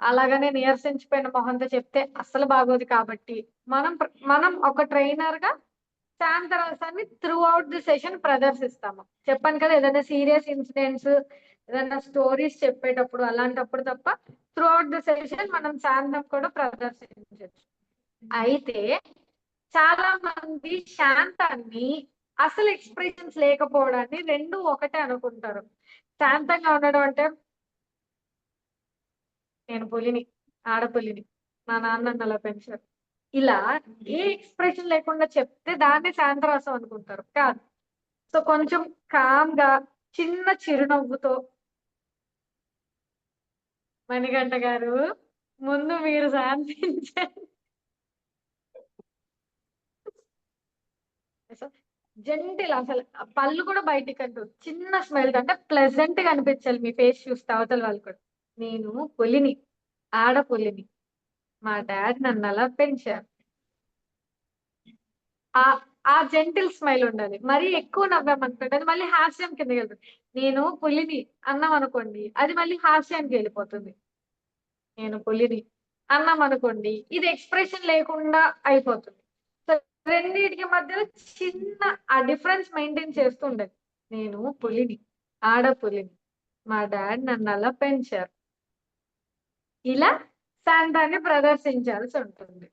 అలాగనే నీరసించిపోయిన మొహంతో చెప్తే అస్సలు బాగోదు కాబట్టి మనం ఒక ట్రైనర్ గా శాంత రసాన్ని త్రూ అవుట్ ది సెషన్ ప్రదర్శిస్తాము. చెప్పాను కదా, ఏదైనా సీరియస్ ఇన్సిడెంట్స్, ఏదైనా స్టోరీస్ చెప్పేటప్పుడు అలాంటప్పుడు తప్ప త్రూ అవుట్ ది సెషన్ మనం శాంతం కూడా ప్రదర్శించవచ్చు. అయితే చాలా మంది శాంతాన్ని అసలు ఎక్స్ప్రెషన్స్ లేకపోవడాన్ని రెండు ఒకటే అనుకుంటారు. శాంతంగా ఉండడం అంటే నేను పులిని, ఆడపులిని, మా నాన్న నన్ను అలా పెంచారు, ఇలా ఏ ఎక్స్ప్రెషన్ లేకుండా చెప్తే దాన్ని శాంతరసం అనుకుంటారు. కాదు. సో కొంచెం కామ్ గా చిన్న చిరునవ్వుతో మణికంఠ గారు ముందు మీరు శాంతించండి. జెంటిల్ అసలు పళ్ళు కూడా బయటికి అంటూ చిన్న స్మైల్ అంటే ప్లెజెంట్ గా అనిపించాలి మీ ఫేస్ చూస్తే అవతల వాళ్ళు కూడా. నేను పులిని, ఆడపులిని, మా డాడ్ నన్ను అలా పెంచారు. ఆ జెంటిల్ స్మైల్ ఉండాలి. మరీ ఎక్కువ నవ్వామనుకోండి అది మళ్ళీ హాస్యం కిందకి వెళ్తుంది. నేను పులిని అన్నాం అనుకోండి అది మళ్ళీ హాస్యానికి వెళ్ళిపోతుంది. నేను పులిని అన్నాం అనుకోండి ఇది ఎక్స్ప్రెషన్ లేకుండా అయిపోతుంది. సో రెండింటికి మధ్యలో చిన్న ఆ డిఫరెన్స్ మెయింటైన్ చేస్తూ ఉండదు. నేను పులిని, ఆడపులిని, మా డాడ్ నన్ను అలా పెంచారు, ఇలా శాంతాన్ని ప్రదర్శించాల్సి ఉంటుంది.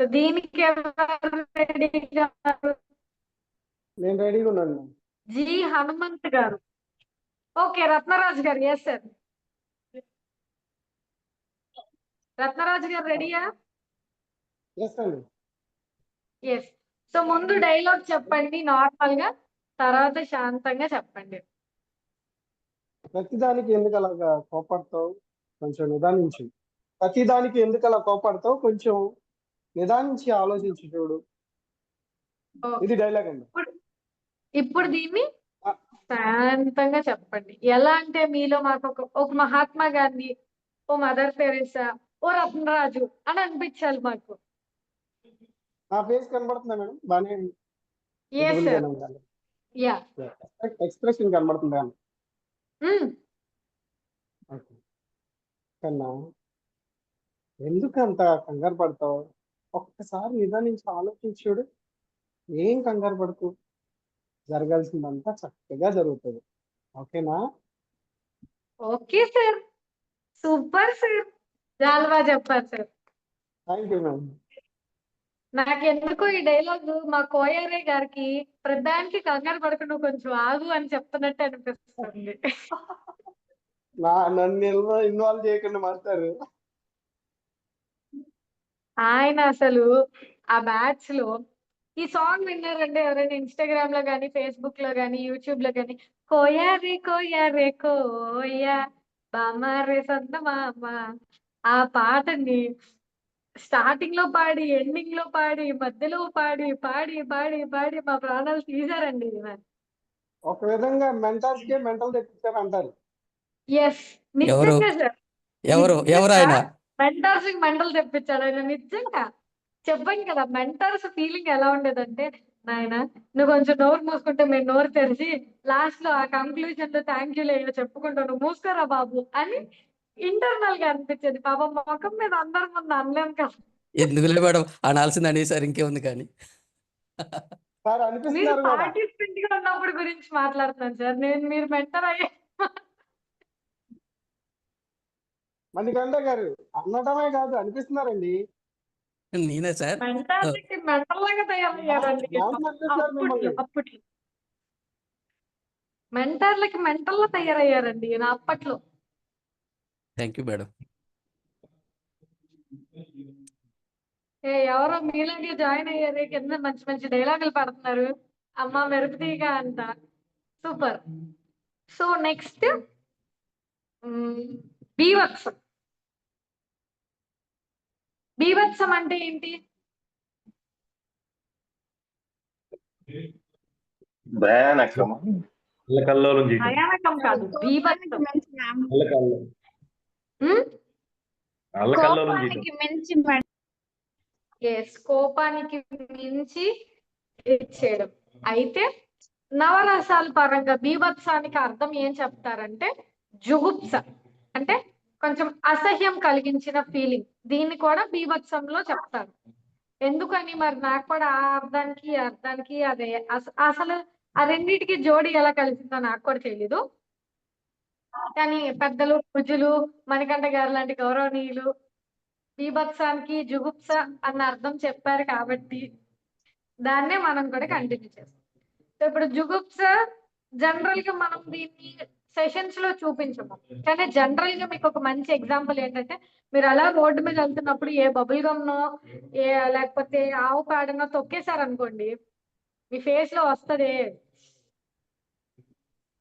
సో దీనికి ఎవరు రెడీగా ఉన్నారు? నేను రెడీగా ఉన్నాను. జి హనుమంత్ గారు. ఓకే, రత్నరాజు గారు. Yes sir. రత్నరాజు గారు రెడీయా? ఎస్ అండి. ఎస్. సో ముందు డైలాగ్ చెప్పండి నార్మల్ గా, తర్వాత శాంతంగా చెప్పండి. ప్రతిదానికి ఎందుకు అలాగా కోపడతావు, కొంచెం నిదానించు. ప్రతిదానికి ఎందుకు అలా కోపడతావు, కొంచెం నిదానించి ఆలోచించి చూడు. ఇది డైలాగ్ అండి. ఇప్పుడు దీన్ని శాంతంగా చెప్పండి. ఎలా అంటే మీలో మాకు ఒక మహాత్మా గాంధీ, ఓ మదర్ తెరెసా, ఓ రత్నరాజు అని అనిపించాలి మాకు. నా ఫేస్ కనబడుతుందా మేడం? బానే ఎస్ సార్. యా. ఎక్స్ప్రెషన్ కనబడుతుందా? కన్నా ఎందుకు అంత కంగారు పడతావు? ఒక్కసారి నిదానించి ఆలోచించి చూడు. ఏం కంగారు పడుతూ జరగాల్సిందంతా చక్కగా జరుగుతుంది. ఓకేనా? ఓకే సార్, సూపర్ సార్, చాలా బాగా చెప్పారు సార్. Thank you ma'am. నాకెందుకో ఈ డైలాగ్ మా కోయరే గారికి ప్రధానికి కంగారు పడకు నువ్వు కొంచెం ఆగు అని చెప్తున్నట్టు అనిపిస్తుంది. నన్ను ఇన్వాల్వ్ చేయకుండా మాస్టర్. ఆయన అసలు ఆ బ్యాచ్ లో ఈ సాంగ్ విన్నారంటే ఎవరైనా ఇన్స్టాగ్రామ్ లో గానీ, ఫేస్బుక్ లో గానీ, యూట్యూబ్ లో గానీ, కోయా రే కోయా బామా రే సంత మామ, ఆ పాటని స్టార్టింగ్ లో పాడి, ఎండింగ్ లో పాడి, మధ్యలో పాడి పాడి పాడి పాడి మా ప్రాణాలు తీశారండి ఈయన. ఒక విధంగా మెంటల్స్ కే మెంటల్ తెప్పించారు అంటారు. ఎస్, ఎవరు నిజంగా సార్, ఎవరు ఎవరు ఆయన? మెంటర్స్ మెంటల్ తెప్పించాడు ఆయన నిజంగా. చెప్పాను కదా, మెంటర్స్ ఫీలింగ్ ఎలా ఉండేదంటే, నాయన నువ్వు కొంచెం నోరు మూసుకుంటే మేము నోరు తెరిచి లాస్ట్ లో ఆ కంక్లూజన్ లో థ్యాంక్ యూ లేదో చెప్పుకుంటావు, నువ్వు మూసుకోరా బాబు అని ఇంటర్నల్ గా అనిపించేది. పాపం ముఖం మీద అందరి ముందు అనలేం కదా. ఎందుకులే మేడం అనాల్సింది అనేసారు, ఇంకేముంది కానీ. సార్ మీరు అనిపిస్తున్నారు కూడా. పార్టిసిపెంట్ గా ఉన్నప్పుడు గురించి మాట్లాడుతున్నాను సార్, నేను మీరు మెంటర్ అయ్యే. మణికంఠ గారు అనటమే కాదు అనిపిస్తున్నారండి. నేనే సార్. మెంటర్లకి మెంటల్ లాగా తయారయ్యారండి డాన్స్ అనిపిస్తున్నారు మిమ్మల్ని. అప్పట్లో మెంటర్లకి మెంటల్ లా తయారయ్యారండి ఈయన అప్పట్లో. Thank you madam. ఎవరో మీలాగే జాయిన్ అయ్యారు, కింద మంచి మంచి డైలాగులు పడుతున్నారు, అమ్మ మెరుపుతీగా అంట. సూపర్. సో నెక్స్ట్ బీభత్సం. బీభత్సం అంటే ఏంటి? భయానకమా? అల్లకల్లోలం చేయటం. భయానకం కాదు, బీభత్సం. అల్లకల్లోలం. ఉమ్? అల్లకల్లోలం చేయటం. కోపానికి మించి ఇచ్చేయడం. అయితే నవరసాల పరంగా బీభత్సానికి అర్థం ఏం చెప్తారంటే జుగుప్స, అంటే కొంచెం అసహ్యం కలిగించిన ఫీలింగ్. దీన్ని కూడా బీభత్సంలో చెప్తారు. ఎందుకని మరి నాకు కూడా ఆ అర్థానికి అదే అసలు ఆ రెండింటికి జోడి ఎలా కలిసిందో నాకు కూడా తెలీదు. కానీ పెద్దలు, పూజలు, మణికంఠ గారు లాంటి గౌరవనీయులు బీభత్సానికి జుగుప్స అన్న అర్థం చెప్పారు కాబట్టి దాన్నే మనం కూడా కంటిన్యూ చేస్తాం. సో ఇప్పుడు జుగుప్స జనరల్ గా మనం దీన్ని సెషన్స్ లో చూపించము, కానీ జనరల్ గా మీకు ఒక మంచి ఎగ్జాంపుల్ ఏంటంటే, మీరు అలా రోడ్డు మీద వెళ్తున్నప్పుడు ఏ బబుల్ గమ్ నో లేకపోతే ఆవు పేడనో తొక్కేశారనుకోండి, మీ ఫేస్ లో వస్తుంది,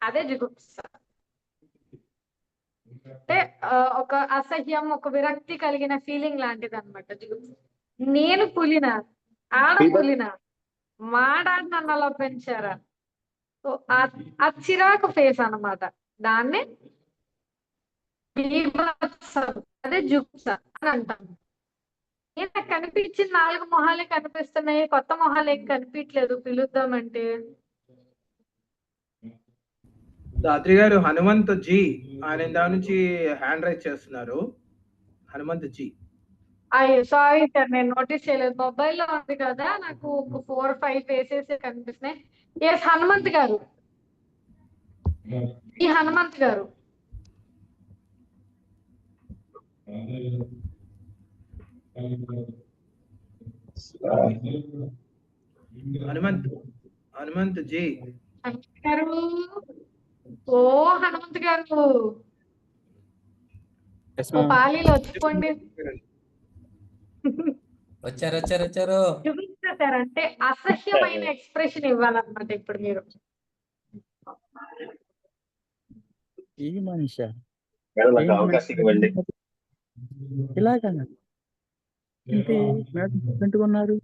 అదే జుగుప్స. అంటే ఒక అసహ్యం, ఒక విరక్తి కలిగిన ఫీలింగ్ లాంటిది అనమాట జుగుప్స. నేను పులినా, ఆడ పులినా, మాడాడి నన్ను అలా పెంచారా, సో ఆ చిరాకు ఫేస్ అన్నమాట. దాన్నే బీభత్సం, అదే జుగుప్స అని అంటాం. నాకు కనిపించిన 4 మొహాలే కనిపిస్తున్నాయి, కొత్త మొహాలు ఏం కనిపించలేదు పిలుద్దామంటే. దాత్రి గారు హనుమంత్ జీ ఆయన దాని నుంచి హ్యాండ్ రైజ్ చేస్తున్నారు. హనుమంత్ జీ. అయ్యో సారీ సార్, నేను నోటీస్ చేయలేదు, మొబైల్లో ఉంది కదా, నాకు ఒక 4-5 ఫేసెస్ కనిపిస్తున్నాయి. ఎస్, హనుమంత్ గారు, ఈ హనుమంత్ గారు. హనుమంత్ జీ గారు, ఓ హనుమంత్ గారు, ఓ పాలీలో వచ్చిపోండి. వచ్చారు. చూపించారంటే అసహ్యమైన ఎక్స్ప్రెషన్ ఇవ్వాలన్నమాట ఇప్పుడు మీరు. ఈ మనిషి మేడం నాకు అవకాశం ఇవ్వండి. ఇలాగనా అంటే మేడం డిఫరెంట్గా ఉన్నారు.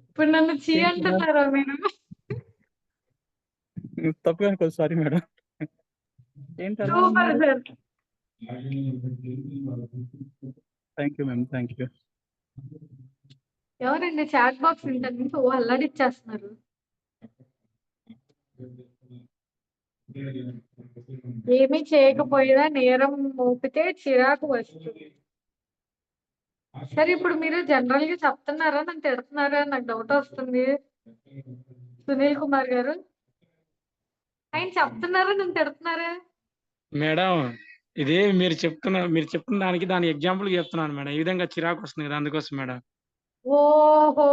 ఇప్పుడు నన్ను చీ అంటున్నారా మీరు? తప్పుగా అనుకోదు, సారీ మేడం. ఏంటి super sir. Thank you ma'am, thank you. ఎవరండి చాట్ బాక్స్ ఇంటర్ నుంచి ఓ అల్లాడిచ్చేస్తున్నారు. ఏమీ చేయకపోయినా నేరం మోపితే చిరాకు వస్తుంది. సరే ఇప్పుడు మీరు జనరల్ గా చెప్తున్నారా నన్ను తిడుతున్నారా నాకు డౌట్ వస్తుంది సునీల్ కుమార్ గారు. ఆయన చెప్తున్నారా నన్ను తిడుతున్నారా? మేడం ఇది మీరు చెప్తున్న దానికి దాని ఎగ్జాంపుల్ చెప్తున్నాను మేడం. ఈ విధంగా చిరాకు వస్తుంది కదా అందుకోసం మేడం. ఓహో!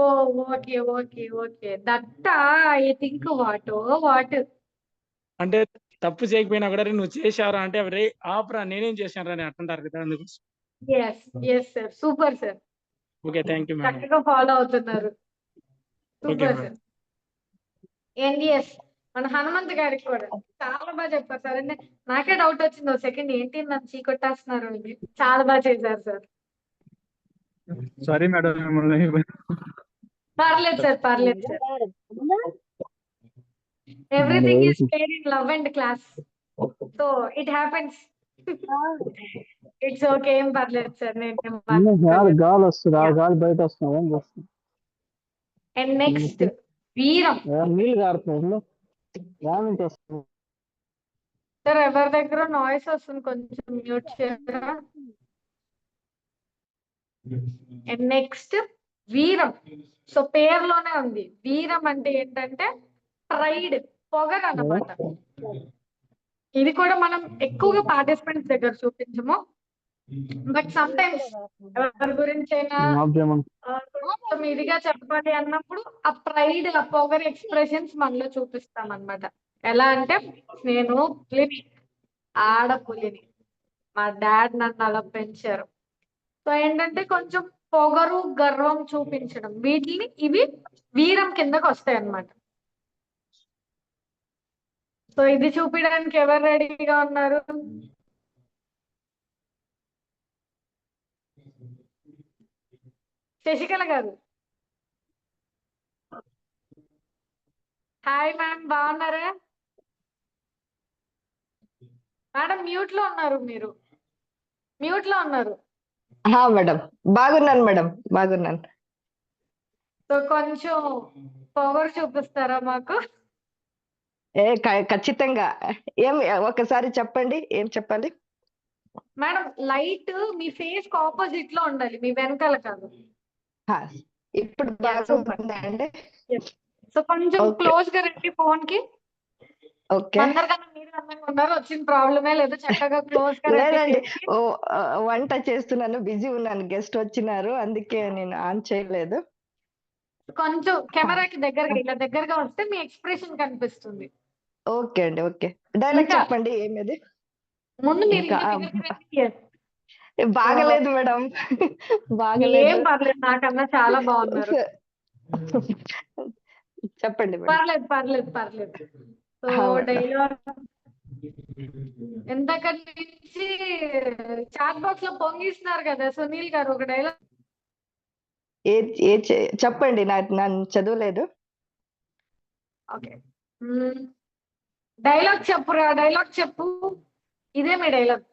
ఓకే. ఓకే. ఓకే. దట్టా ఐ థింక్ వాట్ అంటే తప్పు చేయకపోయినా కూడా "రేయ్ నువ్వు చేశావురా" అంటే "రే ఆపురా నేనేం చేశానురా" అని అంటుంటారు కదా అందుకోసం. Yes. Yes sir. Super sir. Okay thank you madam. చక్కగా ఫాలో అవుతున్నారు. Okay super madam. Sir. And yes మన హనుమంత్ గారికి కూడా చాలా బాగా చెప్పారు సార్. అంటే నాకే డౌట్ వచ్చింది ఓ సెకండ్ ఏంటి నన్ను చీకొట్టేస్తున్నారు అని. చాలా బాగా చేశారు సార్. సారీ మేడం మిమ్మల్ని పర్లేదు సార్. పర్లేదు sir. Everything is fair in love and class. So it happens. It's okay. ఏం పర్లేదు సార్. గాలి వస్తుంది ఆ గాలి బయట వస్తుంది. అండ్ నెక్స్ట్ వీరం. నీళ్ళు కారుతున్నాయి వస్తుంది. సార్ ఎవరి దగ్గర నాయిస్ వస్తుంది కొంచెం మ్యూట్ చేయరా. అండ్ నెక్స్ట్ వీరం. సో పేరులోనే ఉంది. వీరం అంటే ఏంటంటే ప్రైడ్, పొగరు అన్నమాట. ఇది కూడా మనం ఎక్కువగా పార్టిసిపెంట్స్ దగ్గర చూపించము. బట్ సమ్ టైమ్స్ ఎవరి గురించి అయినా కొంచెం ఇదిగా చెప్పాలి అన్నప్పుడు ఆ ప్రైడ్, ఆ పొగరు ఎక్స్ప్రెషన్స్ మనలో చూపిస్తాం అన్నమాట. ఎలా అంటే నేను పులిని, ఆడపులిని, మా డాడ్ నన్ను అలా పెంచారు. సో ఏంటంటే కొంచెం పొగరు, గర్వం చూపించడం ఇవి వీరం కిందకు వస్తాయి అన్నమాట. సో ఇది చూపించడానికి ఎవరు రెడీగా ఉన్నారు? శశికళ గారు. హాయ్ మ్యామ్, బాగున్నారా? మేడం మ్యూట్ లో ఉన్నారు. మీరు మ్యూట్ లో ఉన్నారు. మేడం బాగున్నాను మేడం, బాగున్నాను. సో కొంచెం పొగరు చూపిస్తారా మాకు? ఖచ్చితంగా. ఏం ఒకసారి చెప్పండి, ఏం చెప్పాలి? మేడం లైట్ మీ ఫేస్ కి ఆపోజిట్ లో ఉండాలి, మీ వెనకాల కాదు. ఇప్పుడు బాగుందండి. సో కొంచెం క్లోజ్ గా రండి ఫోన్ కి. అందరికన్నా మీరు అందంగా ఉన్నారు, వచ్చిన ప్రాబ్లమే లేదు. చక్కగా క్లోజ్ గా లేదండి, వంట చేస్తున్నాను, బిజీ ఉన్నాను, గెస్ట్ వచ్చినారు, అందుకే నేను ఆన్ చేయలేదు. కొంచెం కెమెరాకి ఇలా దగ్గరగా వస్తే మీ ఎక్స్ప్రెషన్ కనిపిస్తుంది. ఓకే అండి, ఓకే. డైలాగ్ చెప్పండి ఏమిది. ముందు మీరు బాగలేదు మేడం, బాగలేదు. ఏం పర్లేదు, నాకన్నా చాలా బాగున్నారు. చెప్పండి. పర్లేదు పర్లేదు పర్లేదు. సో డైలాగ్ ఎంతకటి నుంచి చాట్ బాక్స్ లో పొంగిస్తున్నారు కదా సునీల్ గారు, ఒక డైలాగ్ చెప్పండి, నన్ను చదవలేదు. ఓకే డైలాగ్ చెప్పురా, డైలాగ్ చెప్పు. ఇదే మీ డైలాగ్.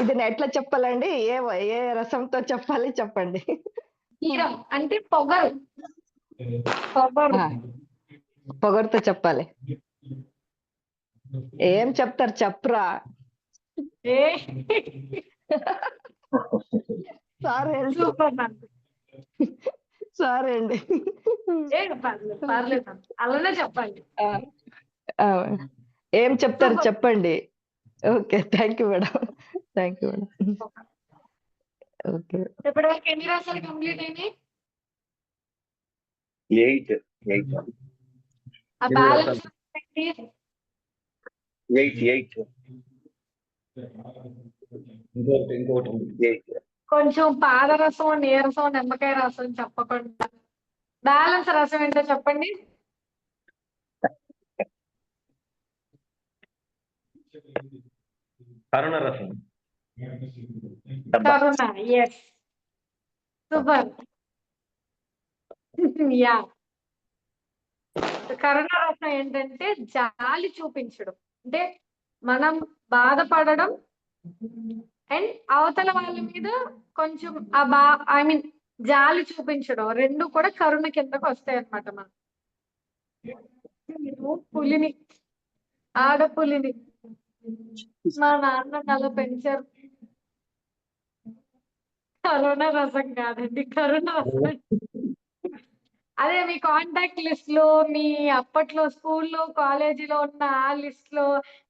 ఇది ఎట్లా చెప్పాలండి? ఏ రసంతో చెప్పాలి చెప్పండి. వీరం అంటే పొగరు, పొగరుతో చెప్పాలి. ఏం చెప్తారు చెప్పరా? సారీ సారీ అండి. పర్లేదు అలానే చెప్పండి. ఏం చెప్తారు చెప్పండి. Okay, thank you madam, thank you madam. Okay, ఇప్పటివరకు ఎన్ని రాసాలు కంప్లీట్ అయినాయి? 8. ఆ బ్యాలెన్స్ 8. కొంచెం పాదరసం, నీరసం, నిమ్మకాయ రసం చెప్పకుండా బ్యాలెన్స్ రసం ఏంటో చెప్పండి. కరుణ రసం. కరుణ. Yes, super. యా, కరుణ రసం ఏంటంటే జాలి చూపించడం. అంటే మనం బాధపడడం అండ్ అవతల వాళ్ళ మీద కొంచెం జాలి చూపించడం, రెండు కూడా కరుణ కిందకు వస్తాయి అన్నమాట. మనం పులిని, ఆడపులిని, మా నాన్న అలా పెంచారు. కరోనా రసం కాదండి, కరోనా రసం. అదే మీ కాంటాక్ట్ లిస్ట్ లో, మీ అప్పట్లో స్కూల్లో కాలేజీలో ఉన్న ఆ లిస్ట్ లో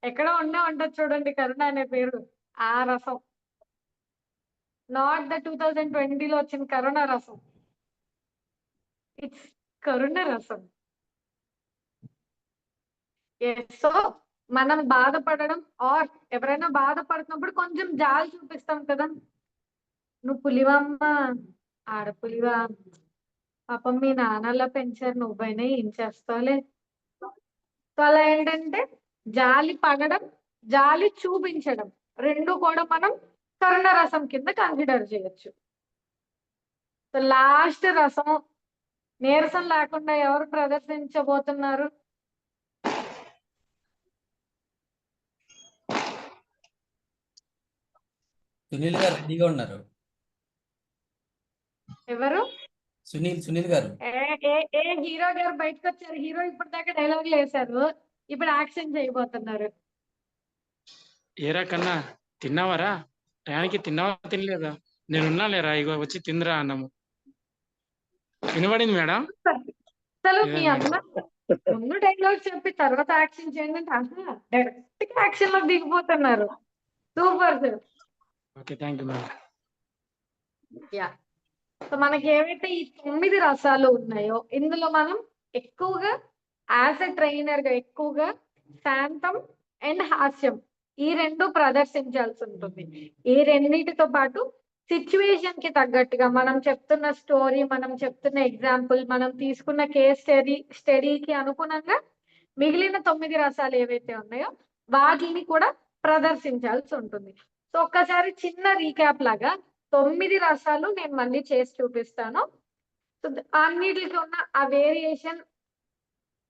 ఎక్కడో ఉంటది చూడండి కరుణ అనే పేరు. ఆ రసం, నాట్ ద 2020లో వచ్చిన కరోనా రసం, ఇట్స్ కరుణ రసం. సో మనం బాధపడడం ఆర్ ఎవరైనా బాధపడుతున్నప్పుడు కొంచెం జాలి చూపిస్తాం కదా. నువ్వు పులివమ్మ, ఆడపులివా, పాపం మీ నాన్నలా పెంచారు, నువ్వైనా ఏం చేస్తావులే. సో అలా ఏంటంటే జాలి పడడం, జాలి చూపించడం రెండు కూడా మనం కరుణ రసం కింద కన్సిడర్ చేయొచ్చు. సో లాస్ట్ రసం, నీరసం లేకుండా ఎవరు ప్రదర్శించబోతున్నారు? సునీల్ గారు రెడీగా ఉన్నారు. ఎవరు? సునీల్ గారు. ఏ హీరో గారు బయటకు వచ్చారు? హీరో ఇప్పటిదాకా డైలాగులు వేశారు, ఇప్పుడు యాక్షన్ చేయబోతున్నారు. ఏరా కన్నా, తిన్నావారా? టయానికి తిన్నావా తినలేదా? నేనున్నా లేరా, ఇగో వచ్చి తిందిరా అన్నము. వినబడింది మేడం? అసలు మీ అమ్మ ముందు డైలాగ్ చెప్పి తర్వాత యాక్షన్ చేయండి అంటే డైరెక్ట్ గా యాక్షన్ లో దిగిపోతున్నారు. Super sir. Okay, thank you madam. Yeah, so మనకి ఏవైతే ఈ 9 రసాలు ఉన్నాయో ఇందులో మనం ఎక్కువగా యాజ్ ఎ ట్రైనర్ గా ఎక్కువగా శాంతం అండ్ హాస్యం ఈ రెండు ప్రదర్శించాల్సి ఉంటుంది. ఈ రెండింటితో పాటు సిచ్యువేషన్ కి తగ్గట్టుగా మనం చెప్తున్న స్టోరీ, మనం చెప్తున్న ఎగ్జాంపుల్, మనం తీసుకున్న కేస్ స్టడీకి అనుగుణంగా మిగిలిన 9 రసాలు ఏవైతే ఉన్నాయో వాటిని కూడా ప్రదర్శించాల్సి ఉంటుంది. సో ఒక్కసారి చిన్న రీక్యాప్ లాగా 9 రసాలు నేను మళ్ళీ చేసి చూపిస్తాను. సో అన్నిటికి ఉన్న ఆ వేరియేషన్.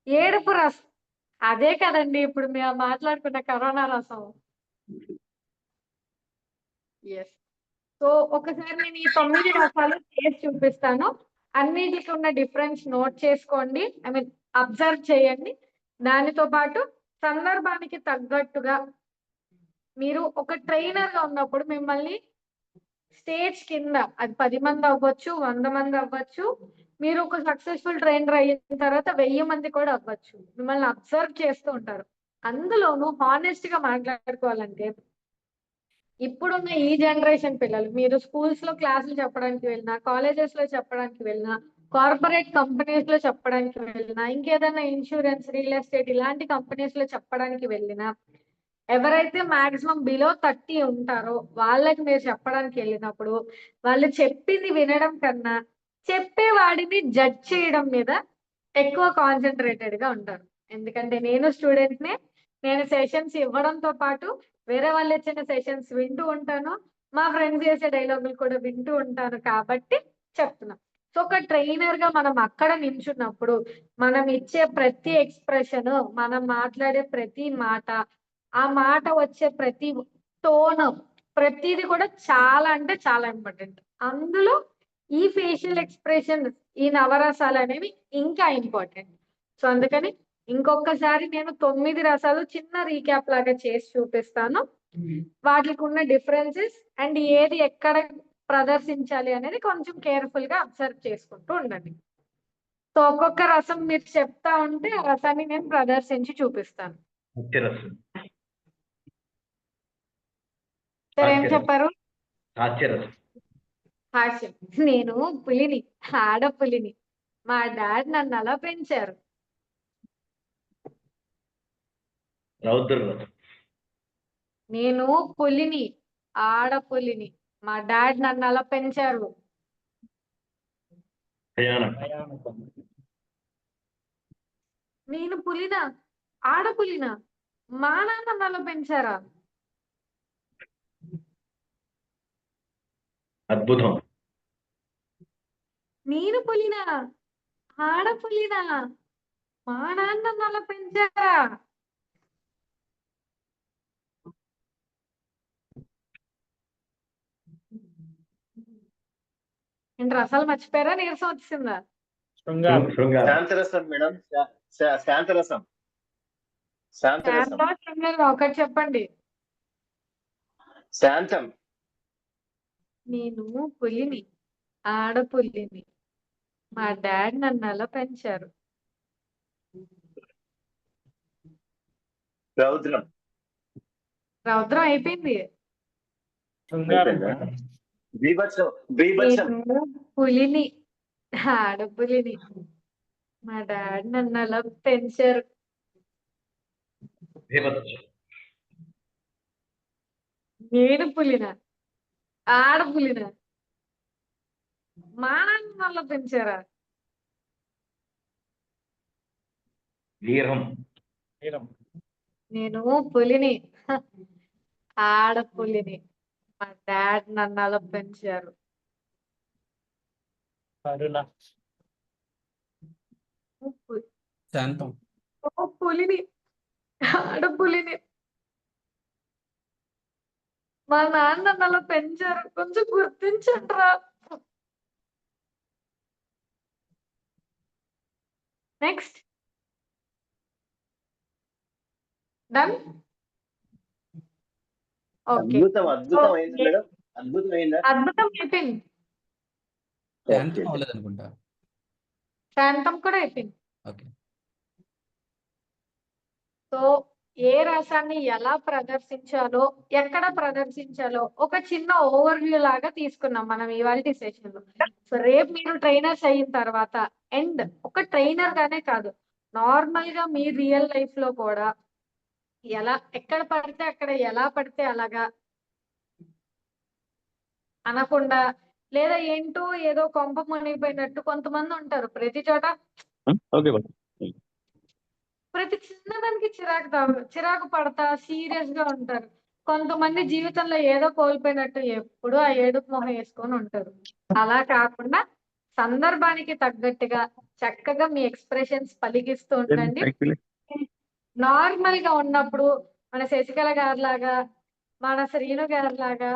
ఏడుపు రసం అదే కదండి ఇప్పుడు మేము మాట్లాడుకున్న కరోనా రసం. ఎస్. సో ఒకసారి నేను ఈ 9 రసాలు చేసి చూపిస్తాను. అన్నిటికి ఉన్న డిఫరెన్స్ నోట్ చేసుకోండి, ఐ మీన్ అబ్జర్వ్ చేయండి. దానితో పాటు సందర్భానికి తగ్గట్టుగా మీరు ఒక ట్రైనర్ గా ఉన్నప్పుడు మిమ్మల్ని స్టేజ్ కింద, అది 10 మంది అవ్వచ్చు, 100 మంది అవ్వచ్చు, మీరు ఒక సక్సెస్ఫుల్ ట్రైనర్ అయిన తర్వాత 1000 మంది కూడా అవ్వచ్చు, మిమ్మల్ని అబ్జర్వ్ చేస్తూ ఉంటారు. అందులోనూ హానెస్ట్ గా మాట్లాడుకోవాలంటే ఇప్పుడున్న ఈ జనరేషన్ పిల్లలు, మీరు స్కూల్స్ లో క్లాసులు చెప్పడానికి వెళ్ళినా, కాలేజెస్ లో చెప్పడానికి వెళ్ళినా, కార్పొరేట్ కంపెనీస్ లో చెప్పడానికి వెళ్ళినా, ఇంకేదైనా ఇన్సూరెన్స్, రియల్ ఎస్టేట్ ఇలాంటి కంపెనీస్ లో చెప్పడానికి వెళ్ళినా, ఎవరైతే మాక్సిమం బిలో 30 ఉంటారో వాళ్ళకి మీరు చెప్పడానికి వెళ్ళినప్పుడు వాళ్ళు చెప్పింది వినడం కన్నా చెప్పేవాడిని జడ్జ్ చేయడం మీద ఎక్కువ కాన్సన్ట్రేటెడ్ గా ఉంటారు. ఎందుకంటే నేను స్టూడెంట్ నే, నేను సెషన్స్ ఇవ్వడంతో పాటు వేరే వాళ్ళు ఇచ్చిన సెషన్స్ వింటూ ఉంటాను, మా ఫ్రెండ్స్ చేసే డైలాగులు కూడా వింటూ ఉంటాను కాబట్టి చెప్తున్నా. సో ఒక ట్రైనర్ గా మనం అక్కడ నిల్చున్నప్పుడు మనం ఇచ్చే ప్రతి ఎక్స్ప్రెషన్, మనం మాట్లాడే ప్రతి మాట, ఆ మాట వచ్చే ప్రతి టోన్, ప్రతిది కూడా చాలా అంటే చాలా ఇంపార్టెంట్. అందులో ఈ ఫేషియల్ ఎక్స్ప్రెషన్, ఈ నవరసాలు అనేవి ఇంకా ఇంపార్టెంట్. సో అందుకని ఇంకొకసారి నేను 9 రసాలు చిన్న రీక్యాప్ లాగా చేసి చూపిస్తాను. వాటికి ఉన్న డిఫరెన్సెస్ అండ్ ఏది ఎక్కడ ప్రదర్శించాలి అనేది కొంచెం కేర్ఫుల్ గా అబ్జర్వ్ చేసుకుంటూ ఉండండి. సో ఒక్కొక్క రసం మీరు చెప్తా ఉంటే ఆ రసాన్ని నేను ప్రదర్శించి చూపిస్తాను. సరే, ఏం చెప్పారు? హాస్యం. నేను పులిని, ఆడపులిని, మా డాడ్ నన్ను అలా పెంచారు. నేను పులిని, ఆడపులిని, మా డాడ్ నన్ను అలా పెంచారు. నేను పులినా, ఆడపులినా, మా నాన్న నన్ను అలా పెంచారా? అద్భుతం. నేను పులినా, ఆడపులినా, మా నాన్న నన్ను అలా పెంచారా? ఏంటి రసాలు మర్చిపోయారా, నీరసం వచ్చిందా? శాంతరసం మేడం, శాంతరసం. శాంతరసం. ఒకటి చెప్పండి. శాంతం. నేను పులిని, ఆడపులిని. మా డాడ్ నన్ను అలా పెంచారు. రౌద్రం. రౌద్రం అయిపోయింది. అయిపోయిందా? బీభత్సం. బీభత్సం. నేను పులిని, ఆడపులిని. మా డాడ్ నన్ను అలా పెంచారు. బీభత్సం. నేను పులిన, ఆడపులిన. మా నాన్న అలా పెంచారా? వీరం. నేను పులిని, ఆడపులిని. మా డాడ్ నన్ను అలా పెంచారు. శాంతం. పులిని, ఆడపులిని. మా నాన్న నన్ను అలా పెంచారు. కొంచెం గుర్తించండి రా. నెక్స్ట్. డన్. ఓకే. అద్భుతం. అద్భుతం అయింది మేడం. అద్భుతం అయిందా? అద్భుతం అయిపోయింది. శాంతం అవ్వలేదు అనుకుంటా. శాంతం కూడా అయిపోయింది. ఓకే. సో ఏ రసాన్ని ఎలా ప్రదర్శించాలో, ఎక్కడ ప్రదర్శించాలో ఒక చిన్న ఓవర్వ్యూ లాగా తీసుకున్నాం మనం ఇవాల్టి సెషన్ లో. సో రేపు మీరు ట్రైనర్స్ అయిన తర్వాత అండ్ ఒక ట్రైనర్ గానే కాదు, నార్మల్ గా మీ రియల్ లైఫ్ లో కూడా ఎలా ఎక్కడ పడితే అక్కడ ఎలా పడితే అలాగా అనకుండా, లేదా ఏంటో ఏదో కొంప మునిగిపోయినట్టు కొంతమంది ఉంటారు ప్రతి చోట. ప్రతి చిన్నదానికి చిరాకు పడతా సీరియస్ గా ఉంటారు. కొంతమంది జీవితంలో ఏదో కోల్పోయినట్టు ఎప్పుడు ఆ ఏడుపు మొహం వేసుకొని ఉంటారు. అలా కాకుండా సందర్భానికి తగ్గట్టుగా చక్కగా మీ ఎక్స్ప్రెషన్స్ పలికిస్తూ ఉండండి. నార్మల్ గా ఉన్నప్పుడు మన శశికళ గారి లాగా, మన శ్రీను గారి లాగా,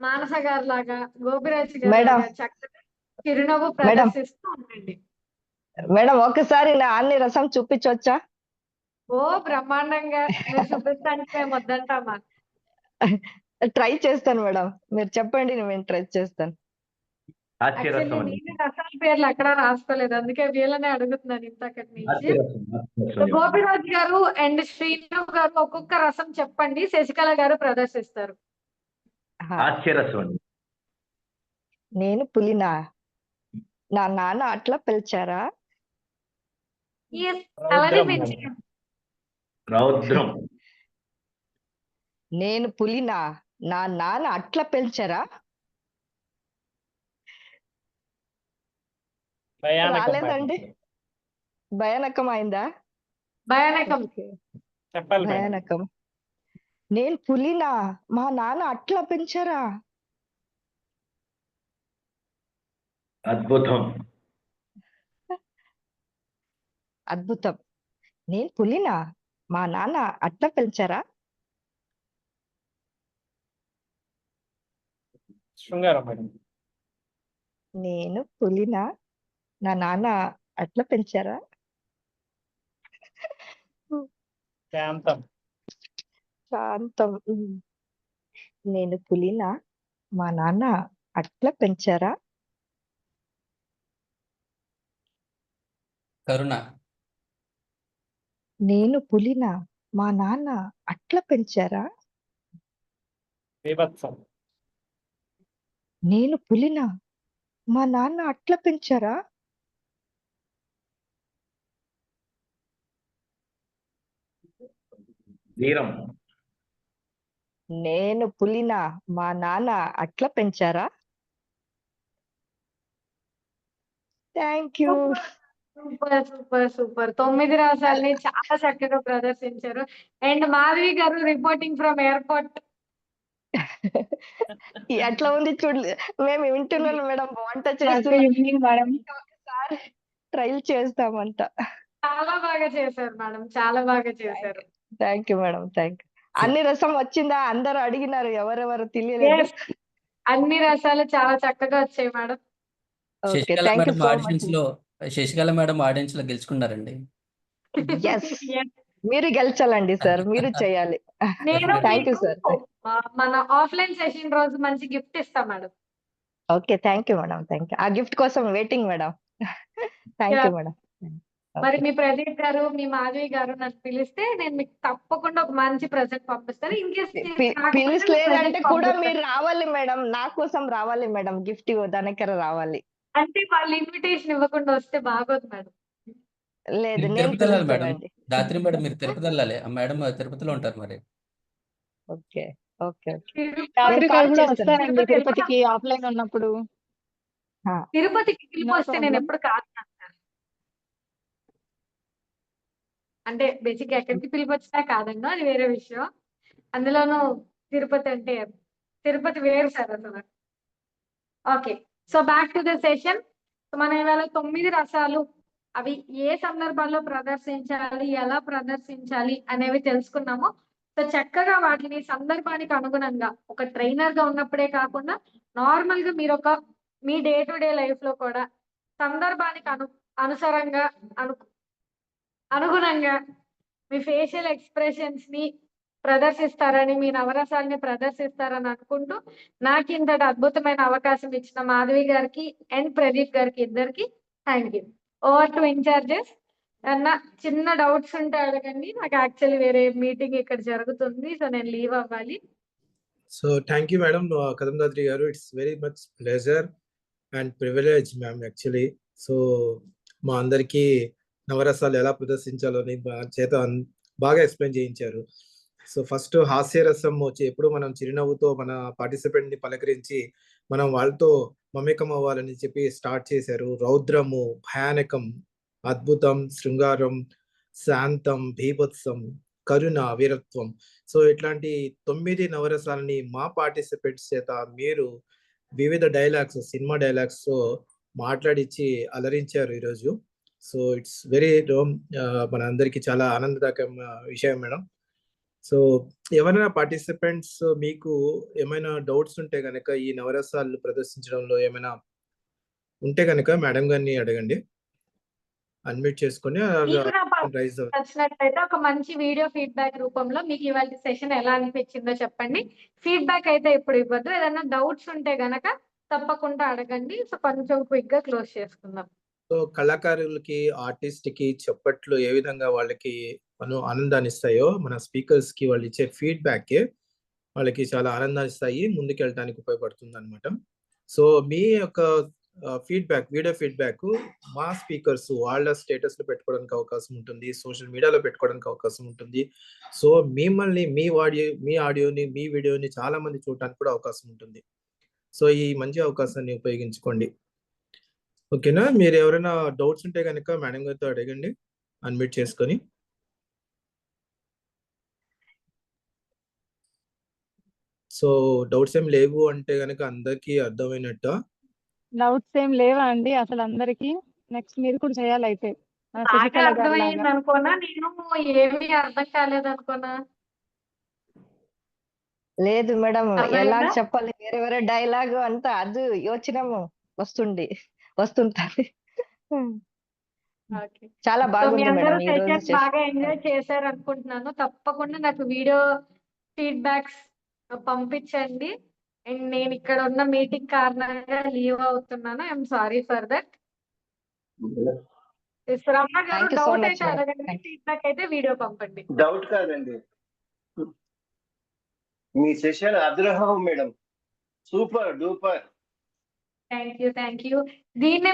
మానస గారి లాగా, గోపిరాజ్ గారి మేడం. లాగా చక్కగా చిరునవ్వు ప్రదర్శిస్తూ ఉండండి. మేడం ఒకసారి నా అన్ని రసం చూపించవచ్చా? ఓ బ్రహ్మాండంగా. మీరు చూపిస్తానికి మేము వద్దంటామా? ట్రై చేస్తాను మేడం, మీరు చెప్పండి, నేను ట్రై చేస్తాను. యాక్చువల్లీ నేను రసాల పేర్లు అక్కడ రాసుకోలేదు, అందుకే వీళ్ళనే అడుగుతున్నాను ఇంతకటి నుంచి. గోపిరాజ్ గారు అండ్ శ్రీను గారు ఒక్కొక్క రసం చెప్పండి, శశికళ గారు ప్రదర్శిస్తారు. నేను పులినా, నా నాన్న అట్లా పిలిచారా? అలానే పెంచారు. రౌద్రం. నేను పులినా, నా నాన్న అట్లా పెంచారా? రాలేదండి. భయానకం అయిందా? భయానకం. భయానకం. నేను పులినా, మా నాన్న అట్లా పెంచారా? అద్భుతం. అద్భుతం. నేను పులినా, మా నాన్న అట్లా పెంచారా? శృంగారం మేడం. నేను పులినా, నా నాన్న అట్లా పెంచారా? శాంతం. శాంతం. నేను పులినా, మా నాన్న అట్లా పెంచారా? కరుణ. నేను పులినా, మా నాన్న అట్లా పెంచారా? బీభత్సం. నేను పులినా, మా నాన్న అట్లా పెంచారా? వీరం. నేను పులినా, మా నాన్న అట్లా పెంచారా? Thank you. Super super super. 9 రసాలని చాలా చక్కగా ప్రదర్శించారు. అండ్ మాధవి గారు రిపోర్టింగ్ ఫ్రమ్ ఎయిర్పోర్ట్. ఎట్లా ఉంది చూడలే, మేము వింటున్నాను మేడం, వంట చేస్తున్నాం, ఒకసారి ట్రైల్ చేస్తామంట. చాలా బాగా చేశారు మేడం, చాలా బాగా చేశారు. Thank you madam, thank you. అన్ని రసం వచ్చిందా? అందరూ అడిగినారు, ఎవరెవరు తెలియలేదు. అన్ని రసాలు చాలా చక్కగా వచ్చాయి madam. Okay, Sasikala thank you madam so auditions much. లో శశికళ మేడం ఆడియన్స్ లో గెలుచుకున్నారండి. Yes. మీరు గెలిచాలండి సార్, మీరు చేయాలి. నేను థ్యాంక్ యూ సార్. మన ఆఫ్లైన్ సెషన్ రోజు మంచి గిఫ్ట్ ఇస్తాం madam. Okay, thank you madam, thank you. ఆ గిఫ్ట్ కోసం waiting madam. Thank you madam. మరి మీ ప్రదీప్ గారు, మీ మాధవి గారు నన్ను పిలిస్తే నేను మీకు తప్పకుండా ఒక మంచి ప్రెజెంట్ పంపిస్తాను. ఇన్ కేస్ పిలిచలేదంటే కూడా మీరు రావాలి మేడం, నా కోసం రావాలి మేడం, గిఫ్ట్ ఇవ్వడానికర రావాలి. అంటే వాళ్ళు ఇన్విటేషన్ ఇవ్వకుండా వస్తే బాగోదు మేడం. లేదు, మీరు నేను తిరుపతి వెళ్ళాలి మేడం. పిలుస్తానండి. రాత్రి మేడం మీరు తిరుపతి వెళ్ళాలి. ఆ మేడం తిరుపతిలో ఉంటారు మరి. Okay okay okay. Tirupati call కూడా చేస్తాను. వస్తానండి తిరుపతికి ఆఫ్లైన్ ఉన్నప్పుడు. తిరుపతికి పిలిపి వస్తే నేను ఎప్పుడు కాదు సార్. అంటే బేసిక్ ఎక్కడికి పిలిపి వచ్చినా కాదండి, అది వేరే విషయం. అందులోనూ తిరుపతి అంటే తిరుపతి వేరు సార్ అసలు. Okay, so back to the session. మనం ఇవాళ 9 రసాలు, అవి ఏ సందర్భాల్లో ప్రదర్శించాలి, ఎలా ప్రదర్శించాలి అనేవి తెలుసుకున్నాము. సో చక్కగా వాటిని సందర్భానికి అనుగుణంగా ఒక ట్రైనర్ గా ఉన్నప్పుడే కాకుండా నార్మల్ గా మీరు మీ డే టు డే లైఫ్ లో కూడా సందర్భానికి అనుసరంగా అనుగుణంగా మీ ఫేషియల్ ఎక్స్ప్రెషన్స్ ని ప్రదర్శిస్తారని, మీ నవరసాలని ప్రదర్శిస్తారని అనుకుంటూ నాకు ఇంతటి అద్భుతమైన అవకాశం ఇచ్చిన మాధవి గారికి అండ్ ప్రదీప్ గారికి ఇద్దరికి thank you. Over to in-charges. అన్న చిన్న డౌట్స్ ఉంటే అడగండి. నాకు యాక్చువల్లీ వేరే మీటింగ్ ఇక్కడ జరుగుతుంది, సో నేను లీవ్ అవ్వాలి. సో థ్యాంక్ యూ మేడం కదందాద్రి గారు. It's very much pleasure and privilege ma'am actually. So మా అందరికీ నవరసాలు ఎలా ప్రదర్శించాలో చేత బాగా ఎక్స్ప్లెయిన్ చేయించారు. సో ఫస్ట్ హాస్యరసం వచ్చి ఎప్పుడు మనం చిరునవ్వుతో మన పార్టిసిపెంట్ ని పలకరించి మనం వాళ్ళతో మమేకం అవ్వాలని చెప్పి స్టార్ట్ చేశారు. రౌద్రము, భయానకం, అద్భుతం, శృంగారం, శాంతం, భీభత్సం, కరుణ, వీరత్వం. సో ఇట్లాంటి 9 నవరసాలని మా పార్టిసిపెంట్స్ చేత మీరు వివిధ డైలాగ్స్, సినిమా డైలాగ్స్ తో మాట్లాడించి అలరించారు ఈరోజు. సో ఇట్స్ వెరీ మన అందరికి చాలా ఆనందదాయకమైన విషయం మేడం. సో ఎవరైనా పార్టిసిపెంట్స్ మీకు ఏమైనా డౌట్స్ ఉంటే కనుక ఈ నవరసాలు ప్రదర్శించడంలో ఏమైనా ఉంటే కనుక మేడం గారిని అడగండి. అన్మ్యూట్ చేసుకొని నచ్చినట్లయితే ఒక మంచి వీడియో ఫీడ్బ్యాక్ రూపంలో మీకు ఇవాళ సెషన్ ఎలా అనిపించిందో చెప్పండి. ఫీడ్బ్యాక్ అయితే ఇప్పుడు ఇవ్వద్దు. ఏదైనా డౌట్స్ ఉంటే గనక తప్పకుండా అడగండి. సో కొంచెం క్విక్ గా క్లోజ్ చేసుకుందాం. సో కళాకారులకి, ఆర్టిస్ట్ కి చప్పట్లు ఏ విధంగా వాళ్ళకి ఆనందాన్ని ఇస్తాయో, మన స్పీకర్స్ కి వాళ్ళు ఇచ్చే ఫీడ్బ్యాక్ వాళ్ళకి చాలా ఆనందాన్ని ఇస్తాయి, ముందుకెళ్ళడానికి ఉపయోగపడుతుంది అనమాట. సో మీ యొక్క ఫీడ్బ్యాక్, వీడియో ఫీడ్బ్యాక్ మా స్పీకర్స్ వాళ్ళ స్టేటస్ లో పెట్టుకోవడానికి అవకాశం ఉంటుంది, సోషల్ మీడియాలో పెట్టుకోవడానికి అవకాశం ఉంటుంది. సో మిమ్మల్ని, మీ ఆడియోని, మీ వీడియోని చాలా మంది చూడటానికి కూడా అవకాశం ఉంటుంది. సో ఈ మంచి అవకాశాన్ని ఉపయోగించుకోండి. ఓకేనా? మీరు ఎవరైనా డౌట్స్ ఉంటే కనుక మేడం గారితో అడగండి అన్మ్యూట్ చేసుకొని. సో డౌట్స్ ఏం లేవు అంటే కనుక అందరికీ అర్థమైనట్ట? డౌట్స్ ఏం లేవా అండి అసలు అందరికి? నెక్స్ట్ మీరు కూడా చేయాలి అయితే. బాగా అర్థమైంది అనుకోనా, నేను ఏమీ అర్థం కాలేదు అనుకోనా? లేదు మేడం, ఎలా అర్థమైందా? చెప్పాలి, వేరే వేరే డైలాగ్ అంతా అది యోచనము వస్తుంటది. ఓకే. చాలా సో మీ బాగుంది అందరూ మేడం ఈ రోజు సెషన్ సెషన్. బాగా ఎంజాయ్ చేశారు అనుకుంటున్నాను. తప్పకుండా నాకు వీడియో ఫీడ్బ్యాక్స్ పంపించండి. అండ్ నేను ఇక్కడ ఉన్న మీటింగ్ కారణంగా లీవ్ అవుతున్నాను. I'm sorry for that. Ramana garu thank you so doubt much అయితే మేడం. అడగండి, ఫీడ్బ్యాక్ అయితే వీడియో పంపండి. డౌట్ కాదండి, మీ సెషన్ అద్భుతం madam, super duper. Thank you. దీన్నే